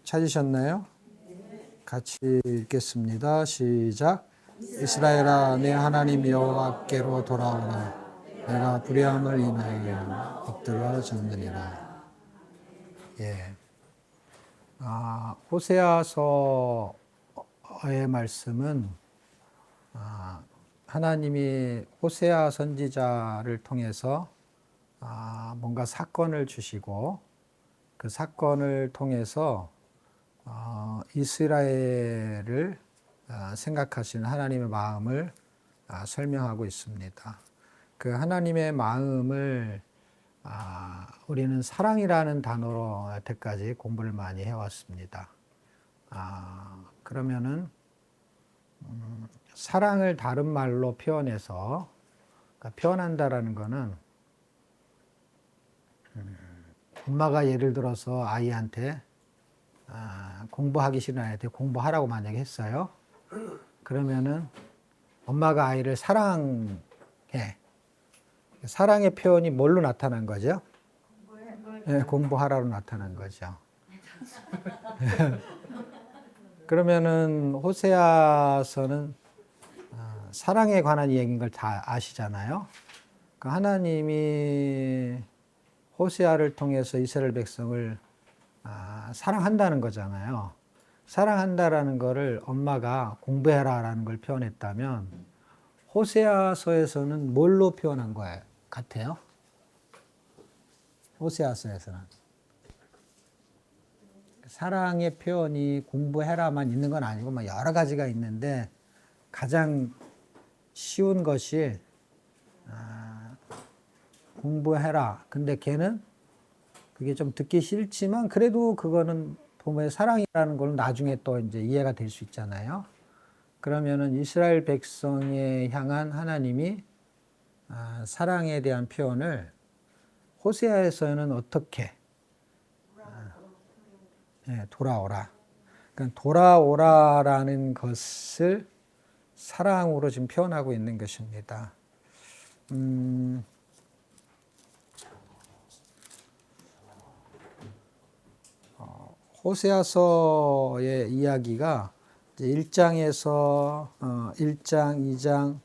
찾으셨나요? 같이 읽겠습니다. 시작. 이스라엘아, 내 하나님 여호와께로 돌아오라. 내가 불의함을 인하여 엎드려 졌느니라. 예. 호세아서의 말씀은 하나님이 호세아 선지자를 통해서 뭔가 사건을 주시고 그 사건을 통해서 이스라엘을 생각하시는 하나님의 마음을 설명하고 있습니다. 그 하나님의 마음을 우리는 사랑이라는 단어로 여태까지 공부를 많이 해왔습니다. 그러면은 사랑을 다른 말로 표현해서 그러니까 표현한다라는 것은 엄마가 예를 들어서 아이한테 공부하기 싫은 아이한테 공부하라고 만약에 했어요. 그러면은 엄마가 아이를 사랑해. 사랑의 표현이 뭘로 나타난 거죠? 네, 공부하라로 나타난 거죠. 그러면은 호세아서는 사랑에 관한 이야기인 걸 다 아시잖아요. 그러니까 하나님이 호세아를 통해서 이스라엘 백성을 사랑한다는 거잖아요. 사랑한다라는 거를 엄마가 공부해라라는 걸 표현했다면 호세아서에서는 뭘로 표현한 거예요? 같아요? 호세아서에서는 사랑의 표현이 공부해라만 있는 건 아니고 막 여러 가지가 있는데 가장 쉬운 것이 공부해라. 근데 걔는 그게 좀 듣기 싫지만 그래도 그거는 부모의 사랑이라는 걸 나중에 또 이제 이해가 될 수 있잖아요. 그러면은 이스라엘 백성에 향한 하나님이 사랑에 대한 표현을 호세아에서는 어떻게 돌아오라. 그러니까 돌아오라라는 것을 사랑으로 지금 표현하고 있는 것입니다. 호세아서의 이야기가 1장에서 1장, 2장,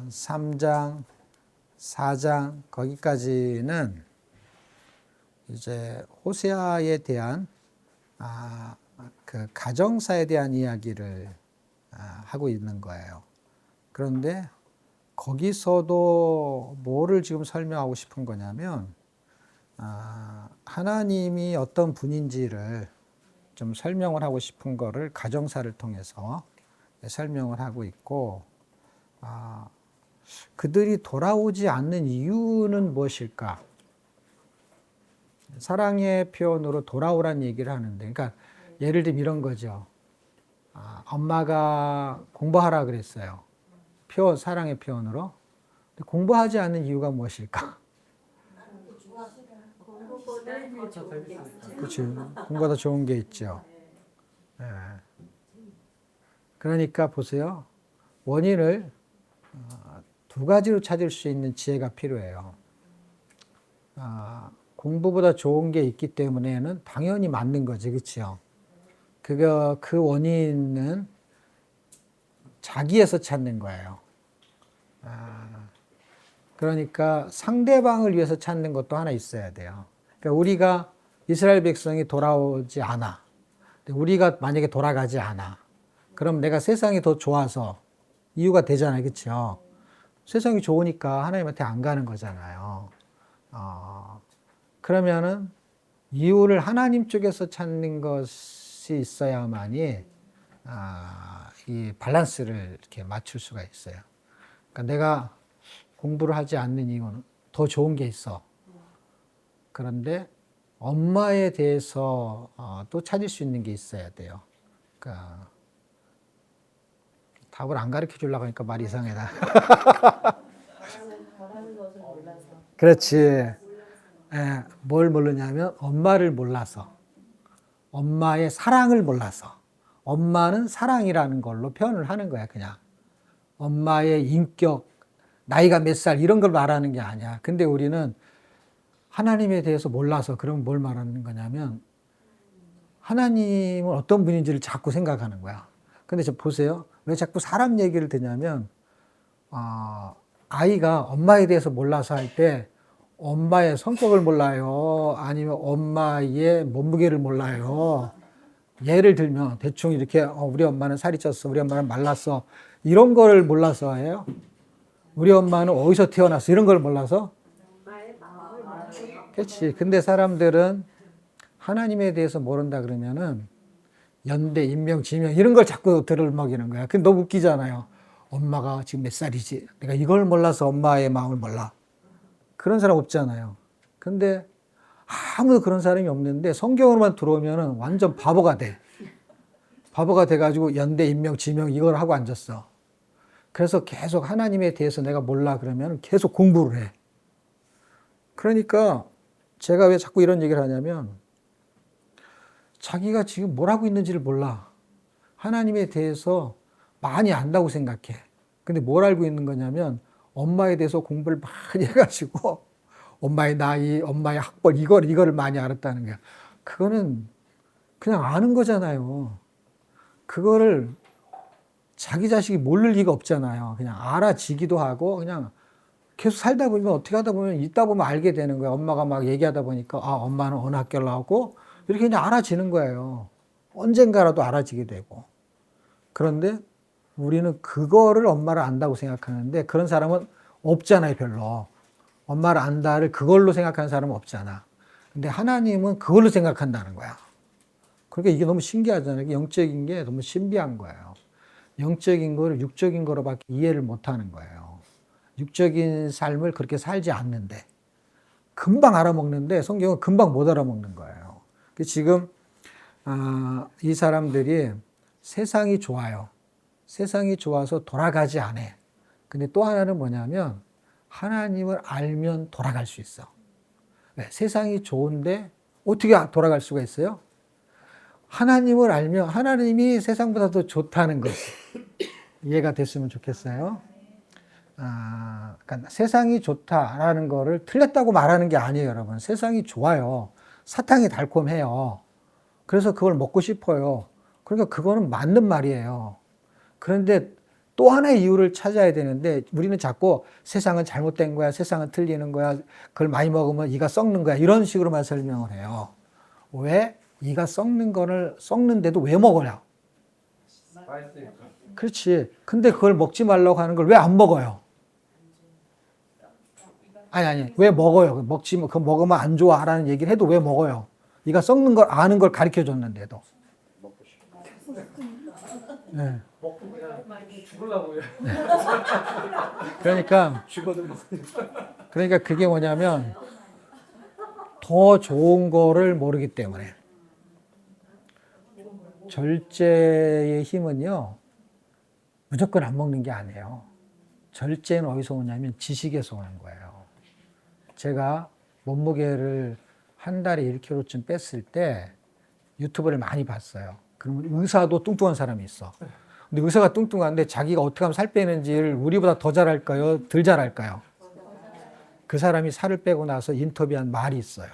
3장, 4장 거기까지는 이제 호세아에 대한 그 가정사에 대한 이야기를 하고 있는 거예요. 그런데 거기서도 뭐를 지금 설명하고 싶은 거냐면 하나님이 어떤 분인지를 좀 설명을 하고 싶은 거를 가정사를 통해서 설명을 하고 있고 그들이 돌아오지 않는 이유는 무엇일까? 사랑의 표현으로 돌아오란 얘기를 하는데 그러니까 예를 들면 이런 거죠. 엄마가 공부하라 그랬어요. 사랑의 표현으로. 공부하지 않는 이유가 무엇일까? 그렇지. 공부보다 좋은 게 있죠. 네. 그러니까 보세요. 원인을 두 가지로 찾을 수 있는 지혜가 필요해요. 공부보다 좋은 게 있기 때문에는 당연히 맞는 거지, 그렇죠? 그 원인은 자기에서 찾는 거예요. 그러니까 상대방을 위해서 찾는 것도 하나 있어야 돼요. 그러니까 우리가 이스라엘 백성이 돌아오지 않아. 우리가 만약에 돌아가지 않아. 그럼 내가 세상이 더 좋아서 이유가 되잖아요. 그렇죠? 세상이 좋으니까 하나님한테 안 가는 거잖아요. 그러면은 이유를 하나님 쪽에서 찾는 것이 있어야만이 이 밸런스를 이렇게 맞출 수가 있어요. 그러니까 내가 공부를 하지 않는 이유는 더 좋은 게 있어. 그런데 엄마에 대해서 또 찾을 수 있는 게 있어야 돼요. 그러니까 답을 안 가르쳐 주려고 하니까 말이 이상하다. 그렇지. 예, 뭘 모르냐면 엄마를 몰라서. 엄마의 사랑을 몰라서. 엄마는 사랑이라는 걸로 표현을 하는 거야, 그냥. 엄마의 인격, 나이가 몇 살 이런 걸 말하는 게 아니야. 근데 우리는 하나님에 대해서 몰라서 그럼 뭘 말하는 거냐면 하나님은 어떤 분인지를 자꾸 생각하는 거야. 근데 저 보세요. 왜 자꾸 사람 얘기를 듣냐면, 아이가 엄마에 대해서 몰라서 할 때, 엄마의 성격을 몰라요. 아니면 엄마의 몸무게를 몰라요. 예를 들면, 대충 이렇게, 우리 엄마는 살이 쪘어. 우리 엄마는 말랐어. 이런 걸 몰라서 해요. 우리 엄마는 어디서 태어났어. 이런 걸 몰라서. 그렇지. 근데 사람들은 하나님에 대해서 모른다 그러면은 연대, 인명, 지명 이런 걸 자꾸 들을먹이는 거야. 근데 너무 웃기잖아요. 엄마가 지금 몇 살이지? 내가 이걸 몰라서 엄마의 마음을 몰라. 그런 사람 없잖아요. 근데 아무도 그런 사람이 없는데 성경으로만 들어오면은 완전 바보가 돼. 바보가 돼가지고 연대, 인명, 지명 이걸 하고 앉았어. 그래서 계속 하나님에 대해서 내가 몰라 그러면 계속 공부를 해. 그러니까 제가 왜 자꾸 이런 얘기를 하냐면 자기가 지금 뭘 하고 있는지를 몰라. 하나님에 대해서 많이 안다고 생각해. 근데 뭘 알고 있는 거냐면 엄마에 대해서 공부를 많이 해가지고 엄마의 나이, 엄마의 학벌 이거를 많이 알았다는 거야. 그거는 그냥 아는 거잖아요. 그거를 자기 자식이 모를 리가 없잖아요. 그냥 알아지기도 하고 그냥 계속 살다 보면 어떻게 하다 보면 있다 보면 알게 되는 거야. 엄마가 막 얘기하다 보니까 엄마는 어느 학교를 나오고 이렇게 그냥 알아지는 거예요. 언젠가라도 알아지게 되고. 그런데 우리는 그거를 엄마를 안다고 생각하는데 그런 사람은 없잖아요, 별로. 엄마를 안다를 그걸로 생각하는 사람은 없잖아. 근데 하나님은 그걸로 생각한다는 거야. 그러니까 이게 너무 신기하잖아요. 영적인 게 너무 신비한 거예요. 영적인 거를 육적인 거로밖에 이해를 못 하는 거예요. 육적인 삶을 그렇게 살지 않는데 금방 알아먹는데 성경은 금방 못 알아먹는 거예요. 지금 이 사람들이 세상이 좋아요. 세상이 좋아서 돌아가지 않아. 근데 또 하나는 뭐냐면 하나님을 알면 돌아갈 수 있어. 네, 세상이 좋은데 어떻게 돌아갈 수가 있어요? 하나님을 알면 하나님이 세상보다 더 좋다는 것. 이해가 됐으면 좋겠어요. 그러니까 세상이 좋다라는 거를 틀렸다고 말하는 게 아니에요, 여러분. 세상이 좋아요. 사탕이 달콤해요. 그래서 그걸 먹고 싶어요. 그러니까 그거는 맞는 말이에요. 그런데 또 하나의 이유를 찾아야 되는데 우리는 자꾸 세상은 잘못된 거야, 세상은 틀리는 거야, 그걸 많이 먹으면 이가 썩는 거야 이런 식으로만 설명을 해요. 왜? 이가 썩는데도 왜 먹어요? 그렇지. 근데 그걸 먹지 말라고 하는 걸 왜 안 먹어요? 아니. 왜 먹어요? 그거 먹으면 안 좋아라는 얘기를 해도 왜 먹어요? 이가 썩는 걸 아는 걸 가르쳐 줬는데도. 네. 먹고 그냥 죽으려고요. 그러니까 그게 뭐냐면 더 좋은 거를 모르기 때문에. 절제의 힘은요, 무조건 안 먹는 게 아니에요. 절제는 어디서 오냐면 지식에서 오는 거예요. 제가 몸무게를 한 달에 1kg쯤 뺐을 때 유튜브를 많이 봤어요. 그러면 의사도 뚱뚱한 사람이 있어. 근데 의사가 뚱뚱한데 자기가 어떻게 하면 살 빼는지를 우리보다 더 잘할까요? 덜 잘할까요? 그 사람이 살을 빼고 나서 인터뷰한 말이 있어요.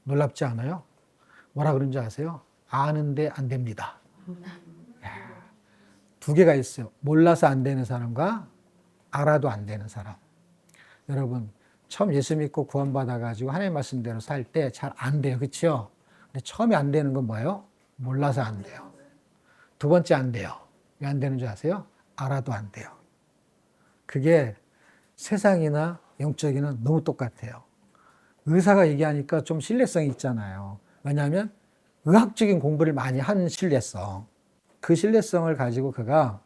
놀랍지 않아요? 뭐라 그런지 아세요? 아는데 안 됩니다. 두 개가 있어요. 몰라서 안 되는 사람과 알아도 안 되는 사람. 여러분, 처음 예수 믿고 구원받아가지고 하나님 말씀대로 살 때 잘 안 돼요. 그렇죠? 근데 처음에 안 되는 건 뭐예요? 몰라서 안 돼요. 두 번째 안 돼요. 왜 안 되는 줄 아세요? 알아도 안 돼요. 그게 세상이나 영적이나 너무 똑같아요. 의사가 얘기하니까 좀 신뢰성이 있잖아요. 왜냐하면 의학적인 공부를 많이 한 신뢰성. 그 신뢰성을 가지고 그가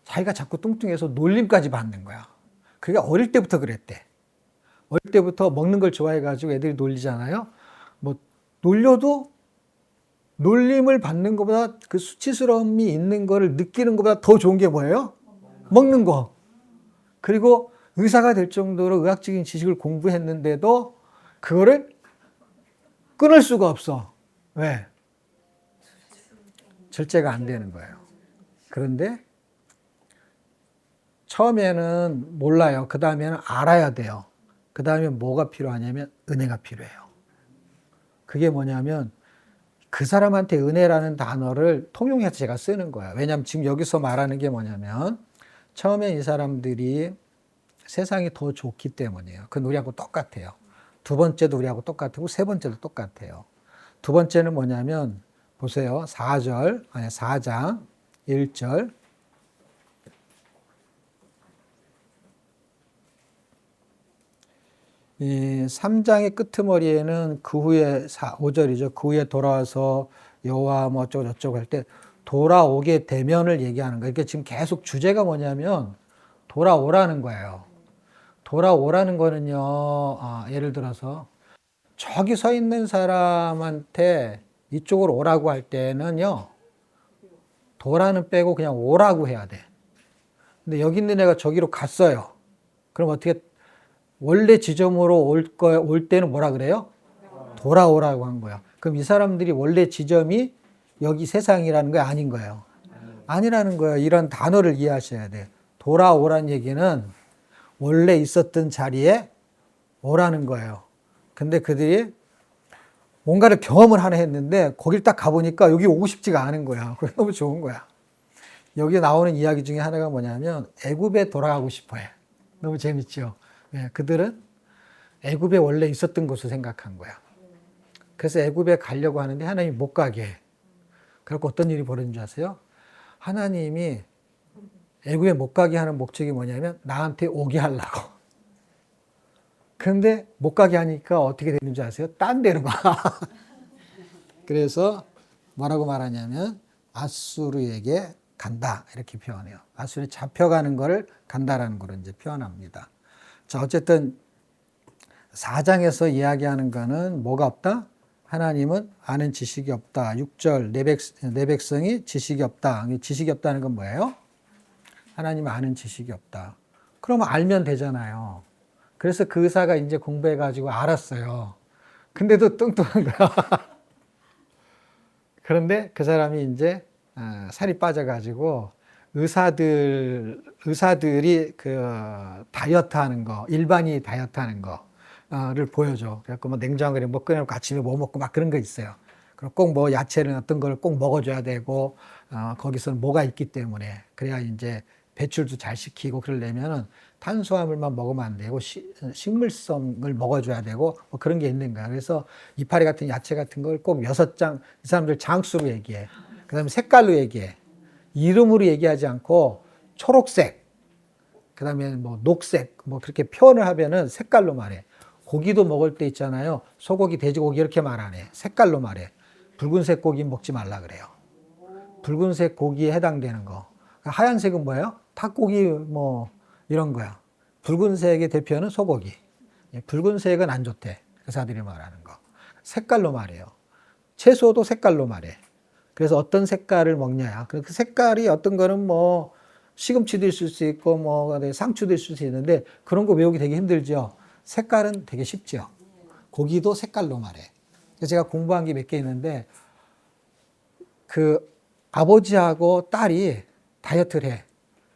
자기가 자꾸 뚱뚱해서 놀림까지 받는 거야. 그게 어릴 때부터 그랬대. 어릴 때부터 먹는 걸 좋아해가지고 애들이 놀리잖아요. 뭐 놀려도 놀림을 받는 것보다 그 수치스러움이 있는 거를 느끼는 것보다 더 좋은 게 뭐예요? 먹는 거. 그리고 의사가 될 정도로 의학적인 지식을 공부했는데도 그거를 끊을 수가 없어. 왜? 절제가 안 되는 거예요. 그런데 처음에는 몰라요. 그 다음에는 알아야 돼요. 그 다음에 뭐가 필요하냐면 은혜가 필요해요. 그게 뭐냐면 그 사람한테 은혜라는 단어를 통용해서 제가 쓰는 거예요. 왜냐하면 지금 여기서 말하는 게 뭐냐면 처음에 이 사람들이 세상이 더 좋기 때문이에요. 그건 우리하고 똑같아요. 두 번째도 우리하고 똑같고 세 번째도 똑같아요. 두 번째는 뭐냐면 보세요. 4장 1절 이 3장의 끄트머리에는 그 후에 5절이죠. 그 후에 돌아와서 여호와 뭐 어쩌고 저쩌고 할 때 돌아오게 되면을 얘기하는 거예요. 그러니까 지금 계속 주제가 뭐냐면 돌아오라는 거예요. 돌아오라는 거는요. 예를 들어서 저기 서 있는 사람한테 이쪽으로 오라고 할 때는요. 도라는 빼고 그냥 오라고 해야 돼. 근데 여기 있는 애가 저기로 갔어요. 그럼 어떻게 원래 지점으로 올 때는 뭐라 그래요? 돌아오라고 한 거야. 그럼 이 사람들이 원래 지점이 여기 세상이라는 거 아닌 거예요. 아니라는 거예요. 이런 단어를 이해하셔야 돼. 돌아오란 얘기는 원래 있었던 자리에 오라는 거예요. 근데 그들이 뭔가를 경험을 하나 했는데 거길 딱 가보니까 여기 오고 싶지가 않은 거야. 그게 너무 좋은 거야. 여기 나오는 이야기 중에 하나가 뭐냐면 애굽에 돌아가고 싶어해. 너무 재밌죠? 네, 그들은 애굽에 원래 있었던 곳을 생각한 거야. 그래서 애굽에 가려고 하는데 하나님이 못 가게 해. 그래서 어떤 일이 벌어진 줄 아세요? 하나님이 애굽에 못 가게 하는 목적이 뭐냐면 나한테 오게 하려고. 그런데 못 가게 하니까 어떻게 되는 줄 아세요? 딴 데로 가. 그래서 뭐라고 말하냐면 아수르에게 간다 이렇게 표현해요. 아수르에 잡혀가는 거를 간다라는 걸 이제 표현합니다. 자, 어쨌든 4장에서 이야기하는 거는 뭐가 없다? 하나님은 아는 지식이 없다. 6절 내 백성이 지식이 없다. 지식이 없다는 건 뭐예요? 하나님은 아는 지식이 없다. 그러면 알면 되잖아요. 그래서 그 의사가 이제 공부해가지고 알았어요. 근데도 뚱뚱한 거야. 그런데 그 사람이 이제 살이 빠져가지고 의사들이 그 다이어트 하는 거, 일반이 다이어트 하는 거를 보여줘. 그래갖고 뭐 냉장고에 뭐 꺼내놓고 아침에 뭐 먹고 막 그런 거 있어요. 그리고 꼭 뭐 야채를 어떤 걸 꼭 먹어줘야 되고, 거기서는 뭐가 있기 때문에. 그래야 이제 배출도 잘 시키고 그러려면은 탄수화물만 먹으면 안 되고, 식물성을 먹어줘야 되고, 뭐 그런 게 있는 거야. 그래서 이파리 같은 야채 같은 걸 꼭 6장, 이 사람들 장수로 얘기해. 그 다음에 색깔로 얘기해. 이름으로 얘기하지 않고 초록색, 그 다음에 뭐 녹색, 뭐 그렇게 표현을 하면은 색깔로 말해. 고기도 먹을 때 있잖아요. 소고기, 돼지고기 이렇게 말 안 해. 색깔로 말해. 붉은색 고기 먹지 말라 그래요. 붉은색 고기에 해당되는 거. 하얀색은 뭐예요? 닭고기 뭐 이런 거야. 붉은색의 대표는 소고기. 붉은색은 안 좋대. 의사들이 말하는 거. 색깔로 말해요. 채소도 색깔로 말해. 그래서 어떤 색깔을 먹냐야. 그 색깔이 어떤 거는 뭐 시금치도 있을 수 있고 뭐 상추도 있을 수 있는데 그런 거 외우기 되게 힘들죠. 색깔은 되게 쉽죠. 고기도 색깔로 말해. 제가 공부한 게 몇 개 있는데 그 아버지하고 딸이 다이어트를 해.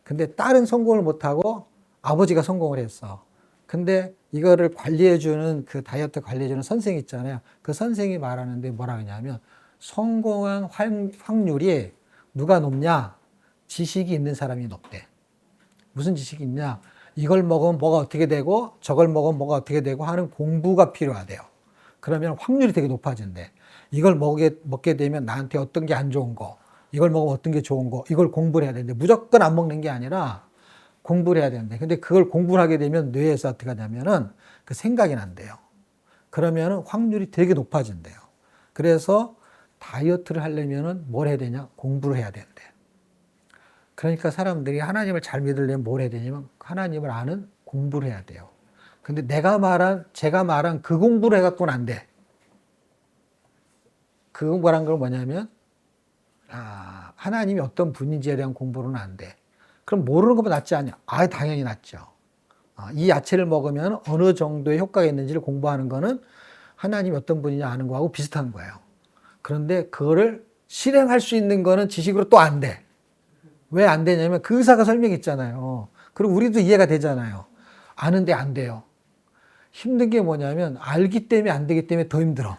근데 딸은 성공을 못하고 아버지가 성공을 했어. 근데 이거를 관리해주는 그 다이어트 관리해주는 선생이 있잖아요. 그 선생이 말하는데 뭐라 하냐면 성공한 확률이 누가 높냐? 지식이 있는 사람이 높대. 무슨 지식이 있냐? 이걸 먹으면 뭐가 어떻게 되고 저걸 먹으면 뭐가 어떻게 되고 하는 공부가 필요하대요. 그러면 확률이 되게 높아진대. 이걸 먹게 되면 나한테 어떤 게 안 좋은 거, 이걸 먹으면 어떤 게 좋은 거, 이걸 공부를 해야 되는데 무조건 안 먹는 게 아니라 공부를 해야 되는데 근데 그걸 공부를 하게 되면 뇌에서 어떻게 하냐면은 그 생각이 난대요. 그러면은 확률이 되게 높아진대요. 그래서 다이어트를 하려면은 뭘 해야 되냐? 공부를 해야 된대. 그러니까 사람들이 하나님을 잘 믿으려면 뭘 해야 되냐면 하나님을 아는 공부를 해야 돼요. 근데 제가 말한 그 공부를 해갖고는 안 돼. 그 공부란 건 뭐냐면, 하나님이 어떤 분인지에 대한 공부는 안 돼. 그럼 모르는 것보다 낫지 않냐? 당연히 낫죠. 이 야채를 먹으면 어느 정도의 효과가 있는지를 공부하는 거는 하나님이 어떤 분이냐 아는 거하고 비슷한 거예요. 그런데 그거를 실행할 수 있는 거는 지식으로 또 안 돼. 왜 안 되냐면 그 의사가 설명했잖아요. 그리고 우리도 이해가 되잖아요. 아는데 안 돼요. 힘든 게 뭐냐면 알기 때문에 안 되기 때문에 더 힘들어.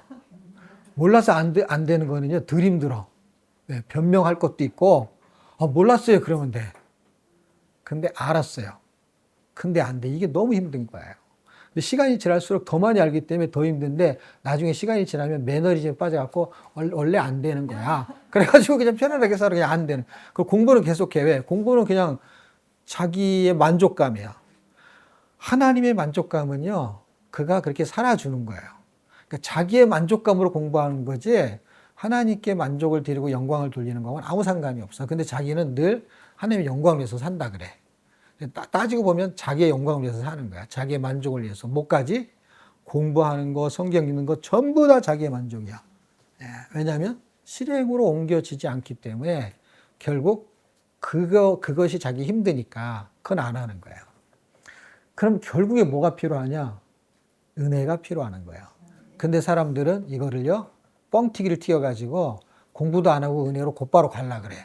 몰라서 안 되는 거는요, 덜 힘들어. 네, 변명할 것도 있고, 몰랐어요. 그러면 돼. 근데 알았어요. 근데 안 돼. 이게 너무 힘든 거예요. 근데 시간이 지날수록 더 많이 알기 때문에 더 힘든데 나중에 시간이 지나면 매너리즘에 빠져갖고 원래 안 되는 거야. 그래가지고 그냥 편안하게 살아. 그냥 안 되는. 그 공부는 계속해. 왜? 공부는 그냥 자기의 만족감이야. 하나님의 만족감은요, 그가 그렇게 살아주는 거예요. 그러니까 자기의 만족감으로 공부하는 거지 하나님께 만족을 드리고 영광을 돌리는 거는 아무 상관이 없어. 근데 자기는 늘 하나님의 영광을 위해서 산다 그래. 따지고 보면 자기의 영광을 위해서 사는 거야. 자기의 만족을 위해서. 뭐까지? 공부하는 거, 성경 읽는 거 전부 다 자기의 만족이야. 왜냐하면 실행으로 옮겨지지 않기 때문에 결국 그것이 자기 힘드니까 그건 안 하는 거예요. 그럼 결국에 뭐가 필요하냐? 은혜가 필요한 거예요. 근데 사람들은 이거를요, 뻥튀기를 튀어가지고 공부도 안 하고 은혜로 곧바로 갈라 그래.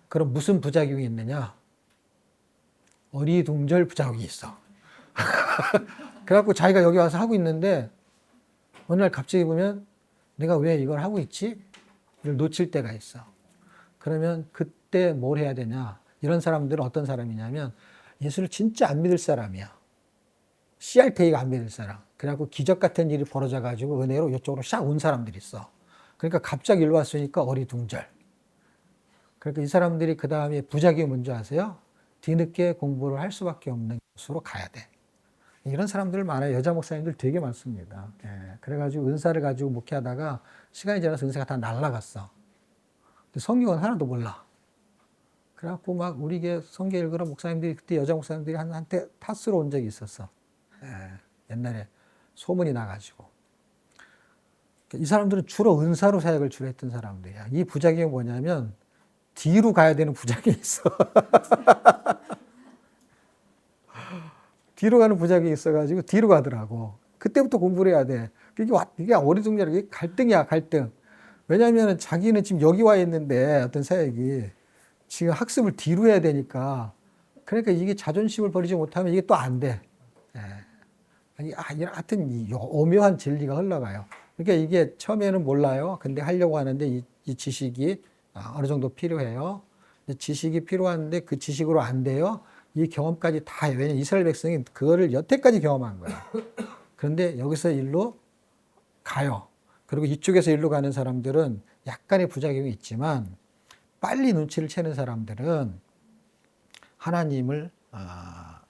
그럼 무슨 부작용이 있느냐? 어리둥절 부작용이 있어. 그래갖고 자기가 여기 와서 하고 있는데 어느 날 갑자기 보면 내가 왜 이걸 하고 있지? 이걸 놓칠 때가 있어. 그러면 그때 뭘 해야 되냐? 이런 사람들은 어떤 사람이냐면 예수를 진짜 안 믿을 사람이야. CRTA가 안 믿을 사람. 그래갖고 기적 같은 일이 벌어져가지고 은혜로 이쪽으로 샥 온 사람들이 있어. 그러니까 갑자기 일로 왔으니까 어리둥절. 그러니까 이 사람들이 그 다음에 부작용이 뭔지 아세요? 뒤늦게 공부를 할 수밖에 없는 곳으로 가야 돼. 이런 사람들 많아요. 여자 목사님들 되게 많습니다. 그래가지고 은사를 가지고 목회하다가 시간이 지나서 은사가 다 날라갔어. 근데 성경은 하나도 몰라. 그래갖고 막 우리 게 성경 읽으러 목사님들이 그때 여자 목사님들이 한테 탓으로 온 적이 있었어. 옛날에 소문이 나가지고. 이 사람들은 주로 은사로 사역을 주로 했던 사람들이야. 이 부작용이 뭐냐면 뒤로 가야 되는 부작용이 있어. 뒤로 가는 부작용이 있어가지고 뒤로 가더라고. 그때부터 공부를 해야 돼. 이게 어리둥절, 이게 갈등이야, 갈등. 왜냐하면 자기는 지금 여기 와 있는데 어떤 사역이 지금 학습을 뒤로 해야 되니까. 그러니까 이게 자존심을 버리지 못하면 이게 또 안 돼. 하여튼 이 오묘한 진리가 흘러가요. 그러니까 이게 처음에는 몰라요. 근데 하려고 하는데 이 지식이 어느 정도 필요해요. 지식이 필요한데 그 지식으로 안 돼요. 이 경험까지 다 해요. 왜냐면 이스라엘 백성이 그거를 여태까지 경험한 거야. 그런데 여기서 일로 가요. 그리고 이쪽에서 일로 가는 사람들은 약간의 부작용이 있지만 빨리 눈치를 채는 사람들은 하나님을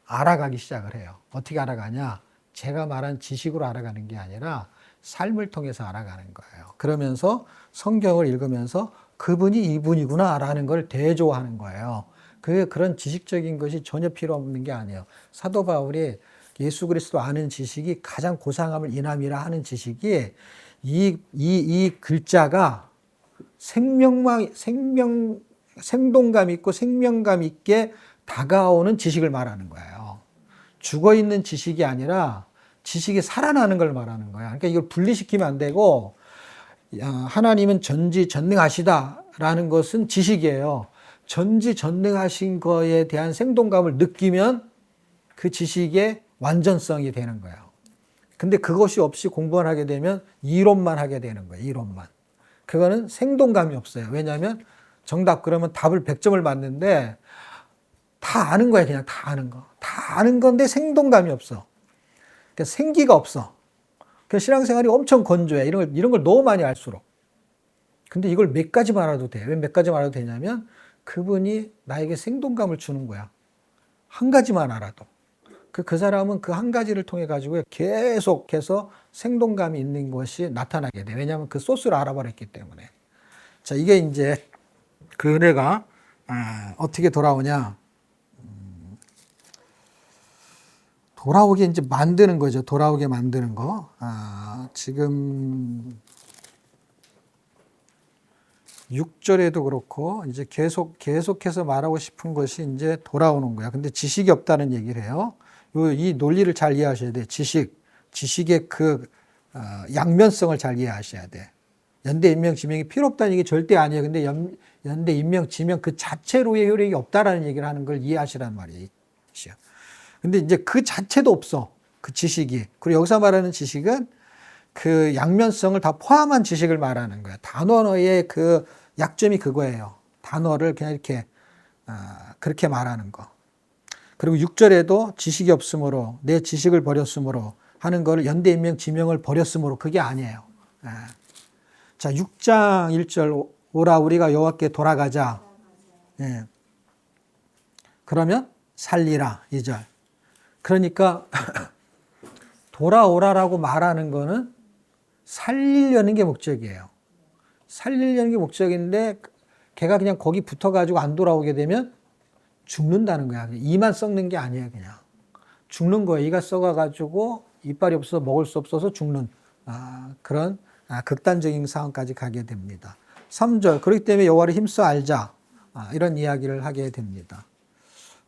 알아가기 시작을 해요. 어떻게 알아가냐? 제가 말한 지식으로 알아가는 게 아니라 삶을 통해서 알아가는 거예요. 그러면서 성경을 읽으면서 그분이 이분이구나 라는 걸 대조하는 거예요. 그런 지식적인 것이 전혀 필요 없는 게 아니에요. 사도 바울이 예수 그리스도 아는 지식이 가장 고상함을 인함이라 하는 지식이 이 글자가 생동감 있고 생명감 있게 다가오는 지식을 말하는 거예요. 죽어 있는 지식이 아니라 지식이 살아나는 걸 말하는 거야. 그러니까 이걸 분리시키면 안 되고 하나님은 전지전능하시다라는 것은 지식이에요. 전지전능하신 거에 대한 생동감을 느끼면 그 지식의 완전성이 되는 거예요. 근데 그것이 없이 공부만 하게 되면 이론만 하게 되는 거예요. 이론만. 그거는 생동감이 없어요. 왜냐하면 정답 그러면 답을 100점을 맞는데 다 아는 거야. 그냥 다 아는 거. 다 아는 건데 생동감이 없어. 그러니까 생기가 없어. 그래서 신앙생활이 엄청 건조해. 이런 걸 너무 많이 알수록. 근데 이걸 몇 가지만 알아도 돼. 왜 몇 가지만 알아도 되냐면 그분이 나에게 생동감을 주는 거야. 한 가지만 알아도. 그 사람은 그 한 가지를 통해 가지고 계속해서 생동감이 있는 것이 나타나게 돼. 왜냐하면 그 소스를 알아버렸기 때문에. 자, 이게 이제 그 은혜가 어떻게 돌아오냐. 돌아오게 이제 만드는 거죠. 돌아오게 만드는 거. 지금 6절에도 그렇고 이제 계속해서 말하고 싶은 것이 이제 돌아오는 거야. 근데 지식이 없다는 얘기를 해요. 이 논리를 잘 이해하셔야 돼. 지식의 그 양면성을 잘 이해하셔야 돼. 연대 임명 지명이 필요 없다는 얘기 절대 아니에요. 근데 연대 임명 지명 그 자체로의 효력이 없다라는 얘기를 하는 걸 이해하시란 말이에요. 근데 이제 그 자체도 없어. 그 지식이. 그리고 여기서 말하는 지식은 그 양면성을 다 포함한 지식을 말하는 거예요. 단어의 그 약점이 그거예요. 단어를 그냥 이렇게 그렇게 말하는 거. 그리고 6절에도 지식이 없으므로 내 지식을 버렸으므로 하는 걸 연대인명 지명을 버렸으므로 그게 아니에요. 자, 6장 1절 오라 우리가 여호와께 돌아가자. 예. 그러면 살리라 2절. 그러니까 돌아오라라고 말하는 거는 살리려는 게 목적이에요. 살리려는 게 목적인데 걔가 그냥 거기 붙어가지고 안 돌아오게 되면 죽는다는 거야. 이만 썩는 게 아니에요. 그냥 죽는 거예요. 이가 썩어가지고 이빨이 없어서 먹을 수 없어서 죽는 그런 극단적인 상황까지 가게 됩니다. 3절 그렇기 때문에 여호와를 힘써 알자 이런 이야기를 하게 됩니다.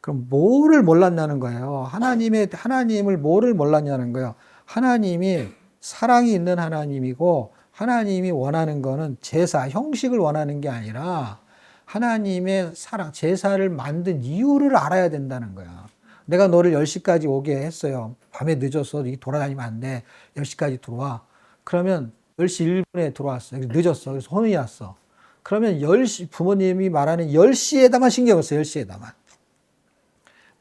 그럼 뭐를 몰랐냐는 거예요. 하나님을 뭐를 몰랐냐는 거예요. 하나님이 사랑이 있는 하나님이고 하나님이 원하는 거는 제사, 형식을 원하는 게 아니라 하나님의 사랑, 제사를 만든 이유를 알아야 된다는 거야. 내가 너를 10시까지 오게 했어요. 밤에 늦어서 돌아다니면 안 돼. 10시까지 들어와. 그러면 10시 1분에 들어왔어. 늦었어. 그래서 혼이 왔어. 그러면 10시, 부모님이 말하는 10시에다만 신경을 써. 10시에다만.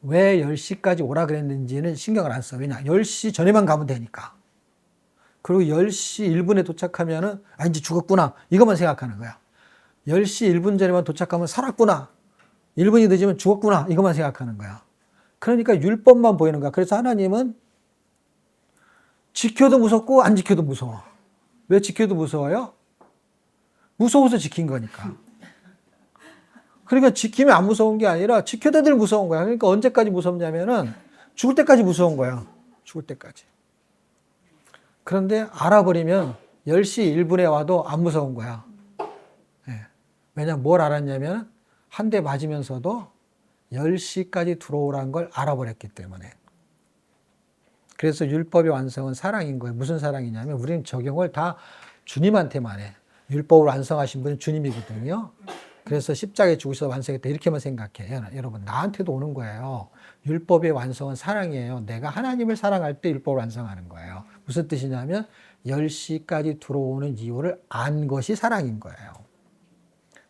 왜 10시까지 오라 그랬는지는 신경을 안 써. 왜냐? 10시 전에만 가면 되니까. 그리고 10시 1분에 도착하면은, 이제 죽었구나. 이것만 생각하는 거야. 10시 1분 전에만 도착하면 살았구나. 1분이 늦으면 죽었구나. 이것만 생각하는 거야. 그러니까 율법만 보이는 거야. 그래서 하나님은 지켜도 무섭고 안 지켜도 무서워. 왜 지켜도 무서워요? 무서워서 지킨 거니까. 그러니까 지키면 안 무서운 게 아니라 지켜도 늘 무서운 거야. 그러니까 언제까지 무섭냐면은 죽을 때까지 무서운 거야. 죽을 때까지. 그런데 알아버리면 10시 1분에 와도 안 무서운 거야. 네. 왜냐면 뭘 알았냐면 한 대 맞으면서도 10시까지 들어오라는 걸 알아버렸기 때문에. 그래서 율법의 완성은 사랑인 거예요. 무슨 사랑이냐면 우리는 적용을 다 주님한테만 해. 율법을 완성하신 분은 주님이거든요. 그래서 십자가에 죽으셔서 완성했다 이렇게만 생각해. 여러분 나한테도 오는 거예요. 율법의 완성은 사랑이에요. 내가 하나님을 사랑할 때 율법을 완성하는 거예요. 무슨 뜻이냐면 10시까지 들어오는 이유를 안 것이 사랑인 거예요.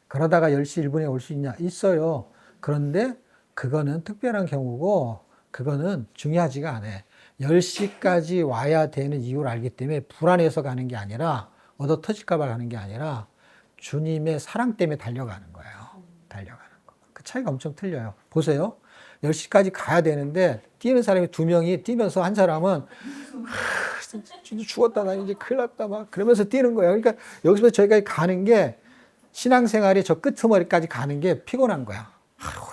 그러다가 10시 1분에 올 수 있냐? 있어요. 그런데 그거는 특별한 경우고 그거는 중요하지가 않아요. 10시까지 와야 되는 이유를 알기 때문에 불안해서 가는 게 아니라 얻어 터질까 봐 가는 게 아니라 주님의 사랑 때문에 달려가는 거예요. 달려가는 거. 그 차이가 엄청 틀려요. 보세요. 10시까지 가야 되는데 뛰는 사람이 2명이 뛰면서 한 사람은 진짜 죽었다 나 이제 큰일 났다 막 그러면서 뛰는 거예요. 그러니까 여기서 저희가 가는 게 신앙생활이 저 끄트머리까지 가는 게 피곤한 거야.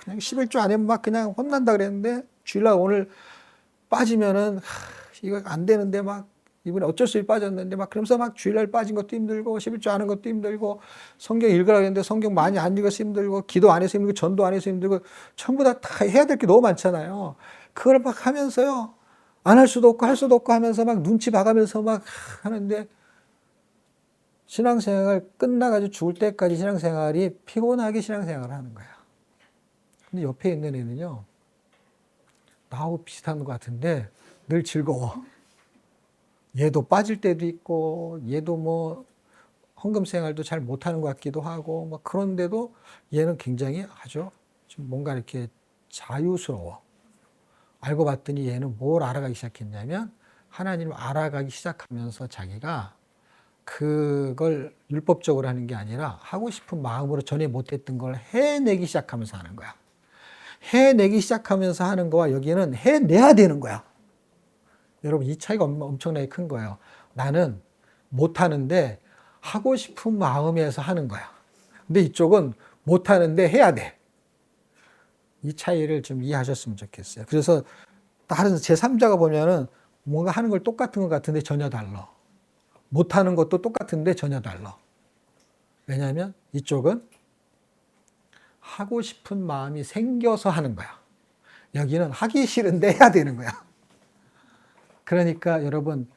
그냥 11조 안에 막 그냥 혼난다 그랬는데 주일날 오늘 빠지면은 이거 안 되는데 막 이번에 어쩔 수 없이 빠졌는데 막 그러면서 막 주일날 빠진 것도 힘들고 11조 하는 것도 힘들고 성경 읽으라고 했는데 성경 많이 안 읽어서 힘들고 기도 안 해서 힘들고 전도 안 해서 힘들고 전부 다 해야 될 게 너무 많잖아요. 그걸 막 하면서요. 안 할 수도 없고 할 수도 없고 하면서 막 눈치 봐가면서 막 하는데 신앙생활 끝나가지고 죽을 때까지 신앙생활이 피곤하게 신앙생활을 하는 거야. 근데 옆에 있는 애는요. 나하고 비슷한 것 같은데 늘 즐거워. 얘도 빠질 때도 있고 얘도 뭐 헌금 생활도 잘 못하는 것 같기도 하고 뭐 그런데도 얘는 굉장히 아주 좀 뭔가 이렇게 자유스러워. 알고 봤더니 얘는 뭘 알아가기 시작했냐면 하나님을 알아가기 시작하면서 자기가 그걸 율법적으로 하는 게 아니라 하고 싶은 마음으로 전에 못했던 걸 해내기 시작하면서 하는 거야. 해내기 시작하면서 하는 거와 여기는 해내야 되는 거야. 여러분 이 차이가 엄청나게 큰 거예요. 나는 못하는데 하고 싶은 마음에서 하는 거야. 근데 이쪽은 못하는데 해야 돼. 이 차이를 좀 이해하셨으면 좋겠어요. 그래서 다른 제3자가 보면은 뭔가 하는 걸 똑같은 것 같은데 전혀 달라. 못하는 것도 똑같은데 전혀 달라. 왜냐하면 이쪽은 하고 싶은 마음이 생겨서 하는 거야. 여기는 하기 싫은데 해야 되는 거야. 그러니까 여러분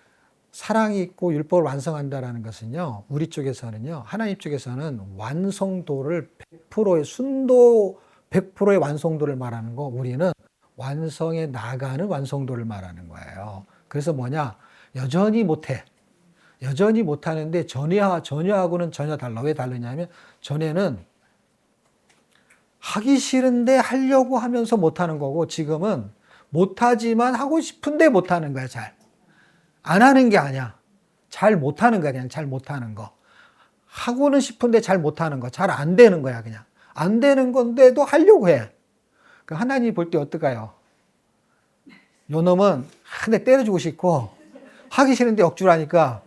사랑이 있고 율법을 완성한다라는 것은요. 우리 쪽에서는요. 하나님 쪽에서는 완성도를 100%의 순도 100%의 완성도를 말하는 거 우리는 완성해 나가는 완성도를 말하는 거예요. 그래서 뭐냐? 여전히 못해. 여전히 못하는데 전에하고는 전혀 달라. 왜 다르냐면 전에는 하기 싫은데 하려고 하면서 못하는 거고 지금은 못하지만 하고 싶은데 못하는 거야. 잘. 안 하는 게 아니야. 잘 못하는 거야. 그냥 잘 못하는 거. 하고는 싶은데 잘 못하는 거. 잘 안 되는 거야. 그냥. 안 되는 건데도 하려고 해. 하나님이 볼 때 어떨까요? 요 놈은 한 대 때려주고 싶고 하기 싫은데 억지로하니까